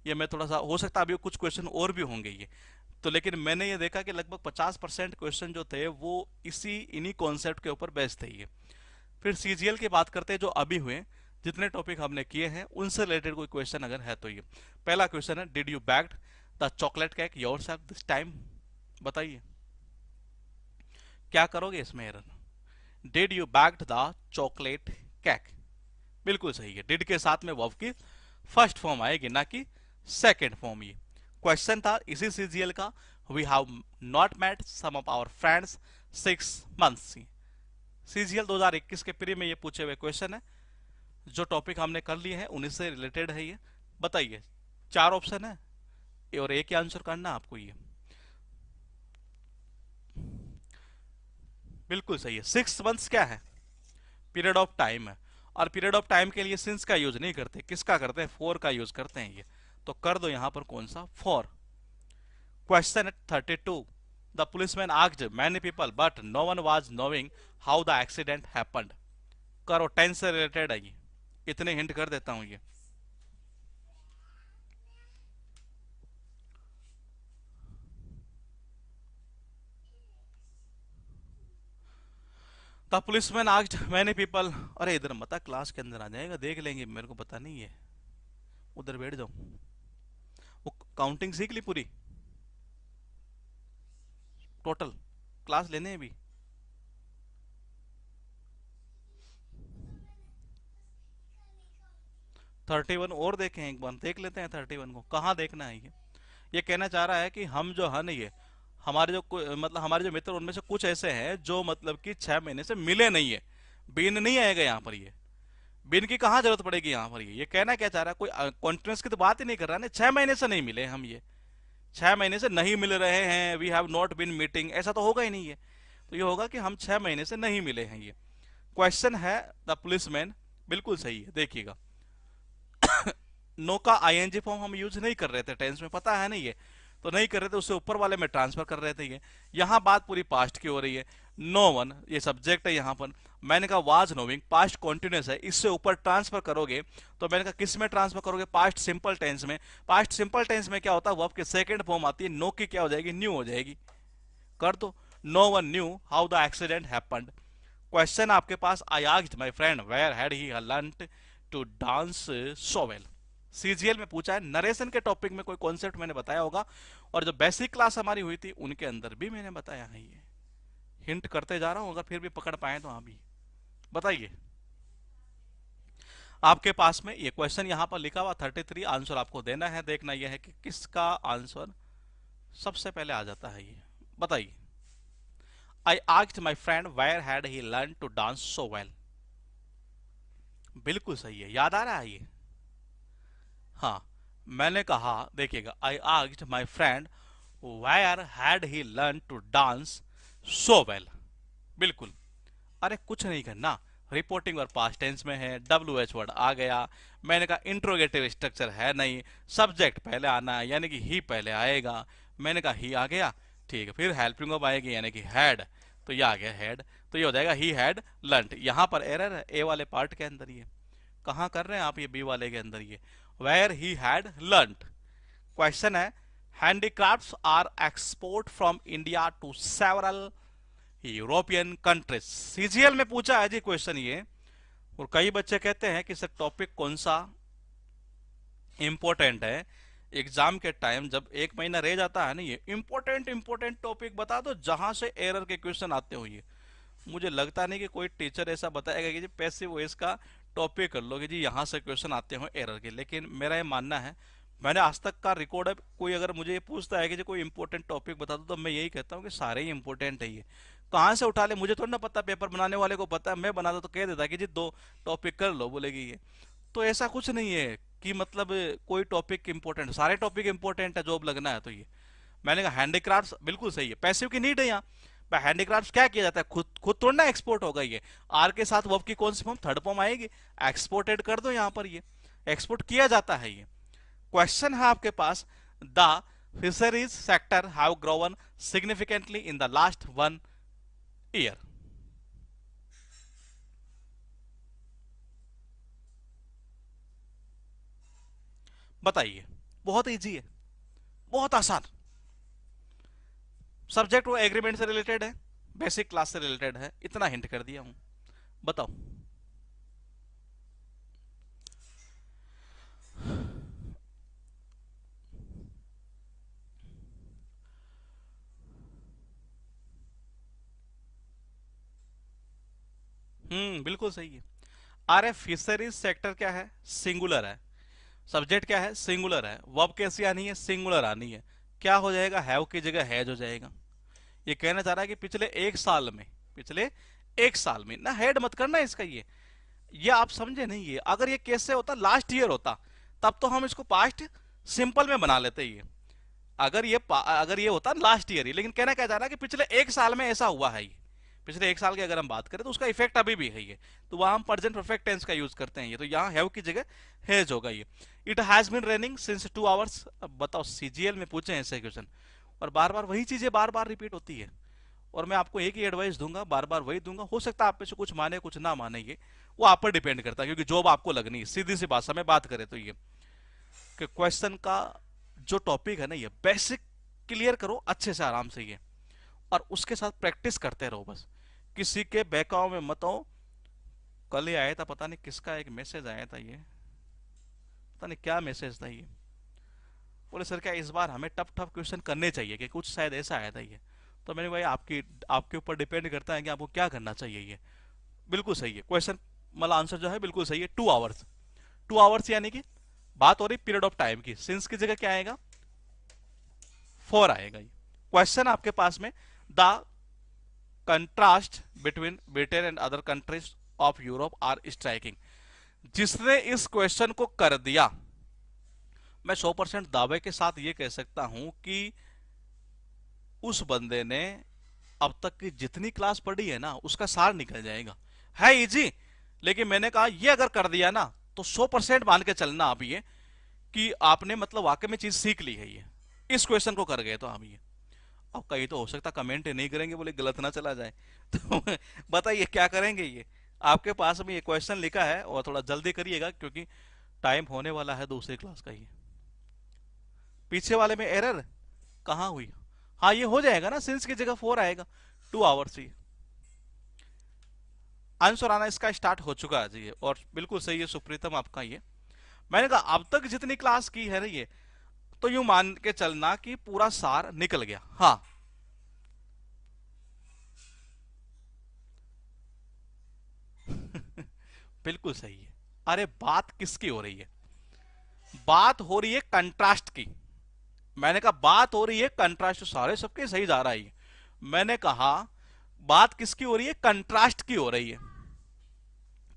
ये मैं थोड़ा सा, हो सकता है अभी कुछ क्वेश्चन और भी होंगे ये, तो लेकिन मैंने ये देखा कि लगभग 50% क्वेश्चन जो थे वो इन्हीं कॉन्सेप्ट के ऊपर बेस्ड थे ये। फिर सीजीएल की बात करते हैं, जो अभी हुए जितने टॉपिक हमने किए हैं उनसे रिलेटेड कोई क्वेश्चन अगर है तो ये पहला क्वेश्चन है, did you backed the chocolate cake your self this time? बताइए क्या करोगे इसमें error. Did you backed the chocolate cake, बिल्कुल सही है। डिड के साथ में वर्ब की फर्स्ट फॉर्म आएगी, ना कि सेकेंड फॉर्म। ये क्वेश्चन था इसी सीजीएल का, we have not met some of our friends 6 months। CGL 2021 के प्री में ये पूछे हुए क्वेश्चन है, जो टॉपिक हमने कर लिए हैं उन्हीं से रिलेटेड है ये। बताइए, 4 ऑप्शन है और एक ही आंसर करना है आपको। ये बिल्कुल सही है। 6 months क्या है, पीरियड ऑफ टाइम है, और पीरियड ऑफ टाइम के लिए सिंस का यूज नहीं करते, किसका करते हैं, फोर का यूज करते हैं ये। तो कर दो यहां पर कौन सा, four. Question 32, the policeman asked many people but no one was knowing how the accident happened. करो, टेंस से रिलेटेड है ये, इतने हिंट कर देता हूं ये। The policeman asked many people, अरे इधर मत आ, क्लास के अंदर आ जाएगा, देख लेंगे, मेरे को पता नहीं है, उधर बैठ जाओ। वो काउंटिंग सीख ली पूरी, टोटल क्लास लेने हैं अभी। 31 और देखें, एक बार देख लेते हैं 31 को, कहाँ देखना है ये कहना चाह रहा है कि हम जो है ना ये, हमारे जो मतलब हमारे जो मित्र उनमें से कुछ ऐसे हैं जो मतलब कि 6 महीने से मिले नहीं है। बिन नहीं आएगा यहाँ पर ये, बिन की कहाँ जरूरत पड़ेगी यहाँ पर ये कहना क्या चाह रहा है, कोई कॉन्टिन्यूस की तो बात ही नहीं कर रहा ना, 6 महीने से नहीं मिले हम, ये 6 महीने से नहीं मिल रहे हैं, we have not been meeting, ऐसा तो होगा ही नहीं है। तो ये होगा कि हम 6 महीने से नहीं मिले हैं ये। क्वेश्चन है द पुलिसमैन, बिल्कुल सही है, देखिएगा। नो का आईएनजी फॉर्म हम यूज नहीं कर रहे थे टेंस में, पता है ना ये, तो नहीं कर रहे थे, उससे ऊपर वाले में ट्रांसफर कर रहे थे ये। यहां बात पूरी पास्ट की हो रही है। नो वन ये सब्जेक्ट है यहां पर, मैंने कहा वाज नोइंग, पास्ट कॉन्टिन्यूस है, इससे ऊपर ट्रांसफर करोगे तो मैंने कहा किस में ट्रांसफर करोगे, पास्ट सिंपल टेंस में। पास्ट सिंपल टेंस में क्या होता है, वर्ब की सेकंड फॉर्म आती है, नो की क्या हो जाएगी, न्यू हो जाएगी। कर दो, no one knew how the accident happened. Question आपके पास, I asked my friend where had he learned to dance so well. CGL में पूछा है, नरेशन के टॉपिक में कोई कॉन्सेप्ट मैंने बताया होगा, और जो बेसिक क्लास हमारी हुई थी उनके अंदर भी मैंने बताया है ये। हिंट करते जा रहा हूं, अगर फिर भी पकड़ पाए तो हाँ भी बताइए। आपके पास में ये क्वेश्चन यहां पर लिखा हुआ 33, आंसर आपको देना है, देखना यह है कि किसका आंसर सबसे पहले आ जाता है ये। बताइए, I asked my friend where had he learn to dance so well, बिल्कुल सही है, याद आ रहा है ये। हाँ, मैंने कहा, देखिएगा, I asked my friend where had he learn to dance so well, बिल्कुल। अरे कुछ नहीं करना, रिपोर्टिंग और पास्ट टेंस में है, डब्ल्यू एच वर्ड आ गया, मैंने कहा इंट्रोगेटिव स्ट्रक्चर है नहीं, सब्जेक्ट पहले आना है, यानी कि ही पहले आएगा, मैंने कहा ही आ गया, ठीक है, फिर हेल्पिंग ऑफ आएगी यानी कि हैड, तो ये आ गया हैड, तो ये हो जाएगा ही हैड लर्नड। यहां पर एरर है ए वाले पार्ट के अंदर, ये कहां कर रहे हैं आप, ये बी वाले के अंदर, ये where he had learned. Question है, handicrafts are export from India to several European countries. CGL में पूछा है जी क्वेश्चन ये, और कई बच्चे कहते हैं कि सर टॉपिक कौन सा इंपॉर्टेंट है, एग्जाम के टाइम जब 1 महीना रह जाता है ना, ये इंपॉर्टेंट इंपॉर्टेंट टॉपिक बता दो जहां से एरर के क्वेश्चन आते हो ये। मुझे लगता नहीं कि कोई टीचर ऐसा बताएगा कि जी पैसिव वॉइस का टॉपिक कर लो कि जी यहाँ से क्वेश्चन आते हो एरर के, लेकिन मेरा ये मानना है, मैंने आज तक का रिकॉर्ड है, कोई अगर मुझे ये पूछता है कि जी कोई इंपॉर्टेंट टॉपिक बता दो, तो मैं यही कहता हूँ कि सारे ही इंपॉर्टेंट है ये, कहाँ से उठा ले, मुझे थोड़ा ना पता, पेपर बनाने वाले को पता है, मैं बना दो तो कह देता कि जी 2 टॉपिक कर लो, बोलेगी ये। तो ऐसा कुछ नहीं है कि मतलब कोई टॉपिक इंपॉर्टेंट, सारे टॉपिक इंपॉर्टेंट है जॉब लगना है तो ये। मैंने कहा हैंडीक्राफ्ट्स बिल्कुल सही है, पैसिव की नीड है यहाँ। हैंडीक्राफ्ट क्या किया जाता है, खुद खुद थोड़ा ना एक्सपोर्ट होगा ये, आर के साथ वर्ब की कौन सी फॉर्म, थर्ड फॉर्म आएगी, एक्सपोर्टेड कर दो यहाँ पर, ये एक्सपोर्ट किया जाता है ये। क्वेश्चन है आपके पास, the fisheries sector have grown significantly in the last 1 year. बताइए, बहुत इजी है, बहुत आसान। सब्जेक्ट वो एग्रीमेंट से रिलेटेड है, बेसिक क्लास से रिलेटेड है, इतना हिंट कर दिया हूं। बताओ। बिल्कुल सही है। अरे फिशरीज सेक्टर क्या है, सिंगुलर है। सब्जेक्ट क्या है, सिंगुलर है। वर्ब कैसी आनी है, सिंगुलर आनी है। क्या हो जाएगा, हैव की जगह हैज हो जाएगा। ये कहना चाह रहा है कि पिछले एक साल में, पिछले एक साल में ना, हेड मत करना इसका। ये आप समझे नहीं। ये अगर ये कैसे होता, लास्ट ईयर होता, तब तो हम इसको पास्ट सिंपल में बना लेते। ये अगर ये होता लास्ट ईयर ही, लेकिन कहना क्या चाह रहा है कि पिछले एक साल में ऐसा हुआ है। ये पिछले एक साल की अगर हम बात करें तो उसका इफेक्ट अभी भी है। ये तो वहां हम प्रेजेंट परफेक्ट टेंस का यूज करते हैं। ये तो यहाँ हैव की जगह हैज होगा। ये it has been raining since 2 hours. अब बताओ, सीजीएल में पूछे ऐसे क्वेश्चन और बार बार वही चीजें बार बार रिपीट होती है, और मैं आपको एक ही एडवाइस दूंगा, बार बार वही दूंगा। हो सकता है आप में से कुछ माने कुछ ना माने, ये वो आप पर डिपेंड करता है, क्योंकि जॉब आपको लगनी है। सीधी सी भाषा में बात करें तो ये कि क्वेश्चन का जो टॉपिक है ना, ये बेसिक क्लियर करो अच्छे से, आराम से ये, और उसके साथ प्रैक्टिस करते रहो बस। किसी के बहकाव में मत आओ। कल ही आया था, पता नहीं किसका एक मैसेज आया था, ये पता नहीं क्या मैसेज था। ये बोले सर क्या इस बार हमें टफ टफ क्वेश्चन करने चाहिए, कि कुछ शायद ऐसा आया था ये। तो मैंने भाई आपके ऊपर डिपेंड करता है कि आपको क्या करना चाहिए। ये बिल्कुल सही है क्वेश्चन, मतलब आंसर जो है बिल्कुल सही है। 2 आवर्स, 2 आवर्स यानी कि बात हो रही पीरियड ऑफ टाइम की। सिंस की जगह क्या आएगा, फॉर आएगा। ये क्वेश्चन आपके पास में, the contrast between Britain and other countries of Europe are striking. जिसने इस क्वेश्चन को कर दिया, मैं 100% दावे के साथ ये कह सकता हूं कि उस बंदे ने अब तक की जितनी क्लास पढ़ी है ना, उसका सार निकल जाएगा। है इजी, लेकिन मैंने कहा ये अगर कर दिया ना, तो 100% मान के चलना आप ये कि आपने मतलब वाकई में चीज सीख ली है। ये इस क्वेश्चन को कर गए तो आप ये, अब कहीं तो हो सकता कमेंट नहीं करेंगे, बोले गलत ना चला जाए तो बताइए क्या करेंगे। ये आपके पास में ये क्वेश्चन लिखा है, और थोड़ा जल्दी करिएगा क्योंकि टाइम होने वाला है दूसरी क्लास का। ये पीछे वाले में एरर कहां हुई, हाँ ये हो जाएगा ना, सिंस की जगह 4 आएगा। 2 आवर्स ही आंसर आना इसका स्टार्ट हो चुका है जी। और बिल्कुल सही है सुप्रीतम आपका। ये मैंने कहा अब तक जितनी क्लास की है ना, ये तो यूं मान के चलना कि पूरा सार निकल गया। हाँ बिल्कुल सही है। अरे बात किसकी हो रही है, बात हो रही है कंट्रास्ट की। मैंने कहा बात हो रही है कंट्रास्ट, सारे सबके सही जा रहा है। मैंने कहा बात किसकी हो रही है, कंट्रास्ट की हो रही है।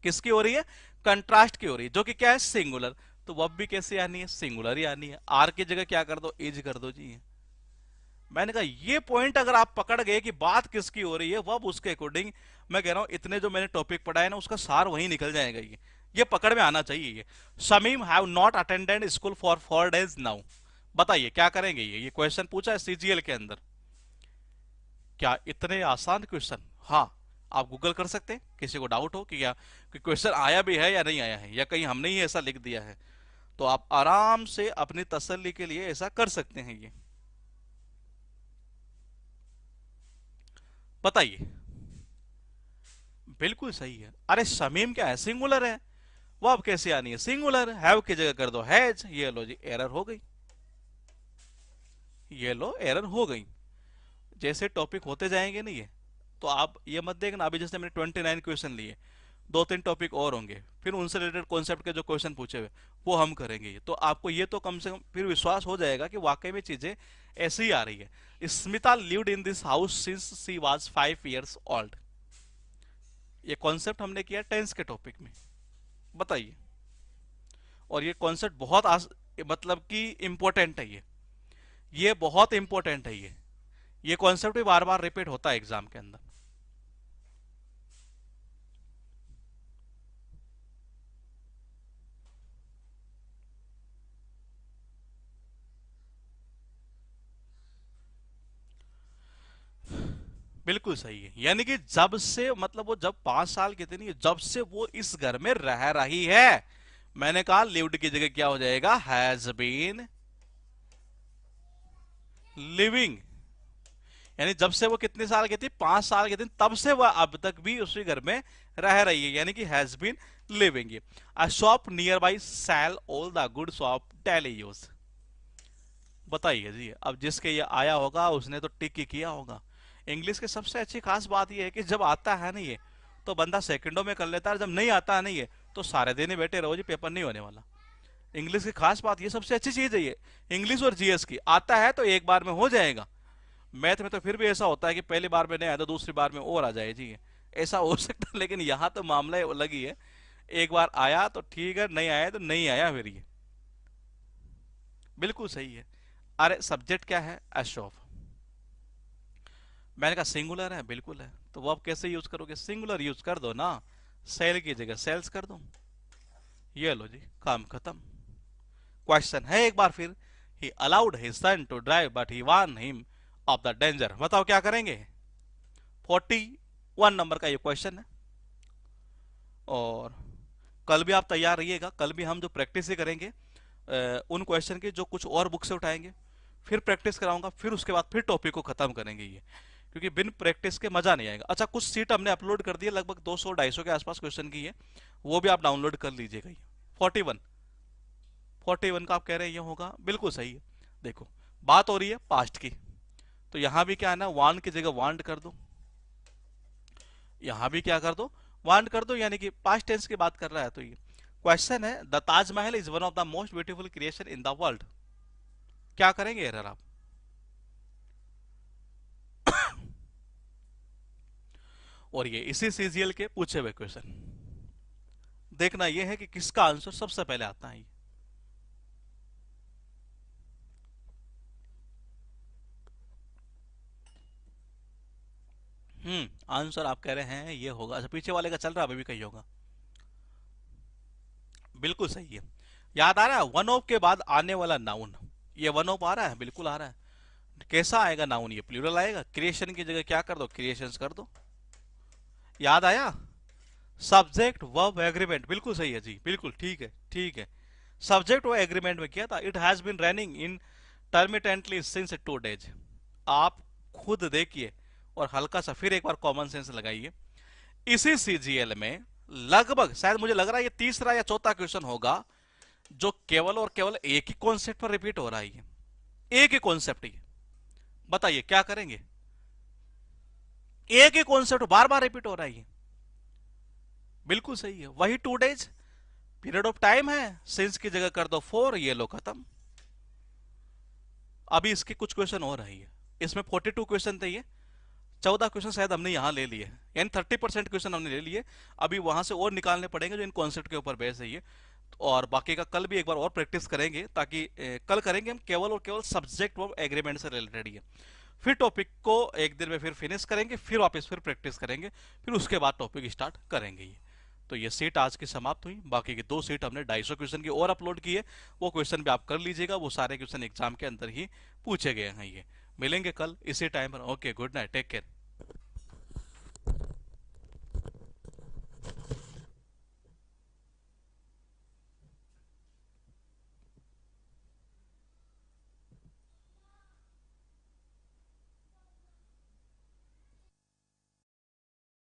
किसकी हो रही है, कंट्रास्ट की हो रही है, जो कि क्या है, सिंगुलर। तो वब भी कैसे आनी है, सिंगुलर ही आनी है। आर की जगह क्या कर दो, इज कर दो जी। मैंने कहा ये पॉइंट अगर आप पकड़ गए कि बात किसकी हो रही है, वब उसके अकॉर्डिंग मैं कह रहा हूं इतने जो मैंने टॉपिक पढ़ा है ना, उसका सार वही निकल जाएगा। ये पकड़ में आना चाहिए। ये Shamim have not attended school for 4 days now. बताइए क्या करेंगे। ये क्वेश्चन पूछा है सीजीएल के अंदर। क्या इतने आसान क्वेश्चन, हाँ आप गूगल कर सकते हैं, किसी को डाउट हो कि क्या कि क्वेश्चन आया भी है या नहीं आया है, या कहीं हमने ही ऐसा लिख दिया है, तो आप आराम से अपनी तसल्ली के लिए ऐसा कर सकते हैं। ये बताइए। बिल्कुल सही है। अरे शमीम क्या है, सिंगुलर है। वो अब कैसे आनी है, सिंगुलर। हैव की जगह कर दो हैज। ये लो जी, एरर हो गई। ये लो एरर हो गई। जैसे टॉपिक होते जाएंगे नहीं ये, तो आप ये मत देखना अभी जैसे मैंने 29 क्वेश्चन लिए, 2-3 टॉपिक और होंगे, फिर उनसे रिलेटेड कॉन्सेप्ट के जो क्वेश्चन पूछे हुए वो हम करेंगे। ये तो आपको ये तो कम से कम फिर विश्वास हो जाएगा कि वाकई में चीजें ऐसे ही आ रही है। Smita lived in this house since she was 5 years old. ये कॉन्सेप्ट हमने किया टेंस के टॉपिक में। बताइए। और ये कॉन्सेप्ट बहुत मतलब कि इंपॉर्टेंट है। ये बहुत इंपॉर्टेंट है। ये कॉन्सेप्ट भी बार बार रिपीट होता है एग्जाम के अंदर। बिल्कुल सही है। यानी कि जब से मतलब वो जब 5 साल की थी नहीं, जब से वो इस घर में रह रही है। मैंने कहा लिव्ड की जगह क्या हो जाएगा, हैज बीन लिविंग, यानी जब से वो कितने साल की थी, 5 साल की थी, तब से वह अब तक भी उसी घर में रह रही है, यानी कि has been living. A shop nearby sell all the goods of daily use. बताइए जी, अब जिसके ये आया होगा उसने तो टिक ही किया होगा। इंग्लिश की सबसे अच्छी खास बात यह है कि जब आता है नहीं है तो बंदा सेकंडों में कर लेता है, जब नहीं आता नहीं है तो सारे दिन ही बैठे रहो जी, पेपर नहीं होने वाला। इंग्लिश की खास बात ये, सबसे अच्छी चीज है ये इंग्लिश और जीएस की, आता है तो एक बार में हो जाएगा। मैथ में तो फिर भी ऐसा होता है कि पहली बार में नहीं आया तो दूसरी बार में और आ जाए जी, ऐसा हो सकता है, लेकिन यहाँ तो मामला अलग ही है। एक बार आया तो ठीक है, नहीं आया तो नहीं आया, फिर ये बिल्कुल सही है। अरे सब्जेक्ट क्या है, एशॉफ। मैंने कहा सिंगुलर है, बिल्कुल है, तो वो आप कैसे यूज करोगे, सिंगुलर यूज कर दो ना, सेल की जगह सेल्स कर दो, ये लो जी, काम खत्म। क्वेश्चन है एक बार फिर, he allowed his son to drive but he warn him of the danger. बताओ क्या करेंगे, 41 नंबर का ये क्वेश्चन है। और कल भी आप तैयार रहिएगा, कल भी हम जो प्रैक्टिस ही करेंगे उन क्वेश्चन की जो कुछ और बुक से उठाएंगे, फिर प्रैक्टिस कराऊंगा, फिर उसके बाद फिर टॉपिक को खत्म करेंगे ये, क्योंकि बिन प्रैक्टिस के मजा नहीं आएगा। अच्छा, कुछ सीट हमने अपलोड कर दी है, लगभग 200-250 के आसपास क्वेश्चन की है, वो भी आप डाउनलोड कर लीजिएगा। ये 41 का आप कह रहे हैं ये होगा, बिल्कुल सही है। देखो बात हो रही है पास्ट की, तो यहां भी क्या है ना, वांट की जगह वांट कर दो, यहां भी क्या कर दो, वांट कर दो, यानी कि पास्ट टेंस की बात कर रहा है। तो ये क्वेश्चन है, the Taj Mahal is one of the most beautiful creation in the world. क्या करेंगे एरर आप, और ये इसी सीजीएल के पूछे हुए क्वेश्चन, देखना ये है कि किसका आंसर सबसे पहले आता है। आंसर आप कह रहे हैं ये होगा, अच्छा पीछे वाले का चल रहा है, अभी भी कही होगा, बिल्कुल सही है। याद आ रहा है, वन ऑफ के बाद आने वाला नाउन, ये वन ऑफ आ रहा है, बिल्कुल आ रहा है। कैसा आएगा नाउन, ये प्लूरल आएगा, क्रिएशन की जगह क्या कर दो, क्रिएशंस कर दो। याद आया, सब्जेक्ट वर्ब एग्रीमेंट, बिल्कुल सही है जी, बिल्कुल ठीक है, ठीक है। सब्जेक्ट वो एग्रीमेंट में किया था, it has been running intermittently since 2 days। आप खुद देखिए और हल्का सा फिर एक बार कॉमन सेंस लगाइए। इसी सीजीएल में लगभग, शायद मुझे लग रहा है ये तीसरा या चौथा क्वेश्चन होगा जो केवल और केवल एक ही कॉन्सेप्ट पर रिपीट हो रहा है, एक ही कॉन्सेप्ट ही। बताइए क्या करेंगे, एक ही कॉन्सेप्ट बार बार रिपीट हो रहा है, बिल्कुल सही है। वही 2 days पीरियड ऑफ टाइम है, सिंस की जगह कर दो 4, ये लो खत्म। अभी इसके कुछ क्वेश्चन और है, इसमें 42 क्वेश्चन थे, ये 14 क्वेश्चन शायद हमने यहां ले लिए, यानी 30% क्वेश्चन हमने ले लिए। अभी वहां से और निकालने पड़ेंगे जो इन कॉन्सेप्ट के ऊपर बेस है ये, और बाकी का कल भी एक बार और प्रैक्टिस करेंगे, ताकि कल करेंगे हम केवल और केवल सब्जेक्ट वर्ब एग्रीमेंट से रिलेटेड ही। फिर टॉपिक को एक दिन में फिर फिनिश करेंगे, फिर वापस फिर प्रैक्टिस करेंगे, फिर उसके बाद टॉपिक स्टार्ट करेंगे ये। तो ये सीट आज की समाप्त हुई, बाकी की 2 सीट हमने 250 क्वेश्चन की और अपलोड की है, वो क्वेश्चन भी आप कर लीजिएगा, वो सारे क्वेश्चन एग्जाम के अंदर ही पूछे गए हैं। ये मिलेंगे कल इसी टाइम पर, okay, good night, take care.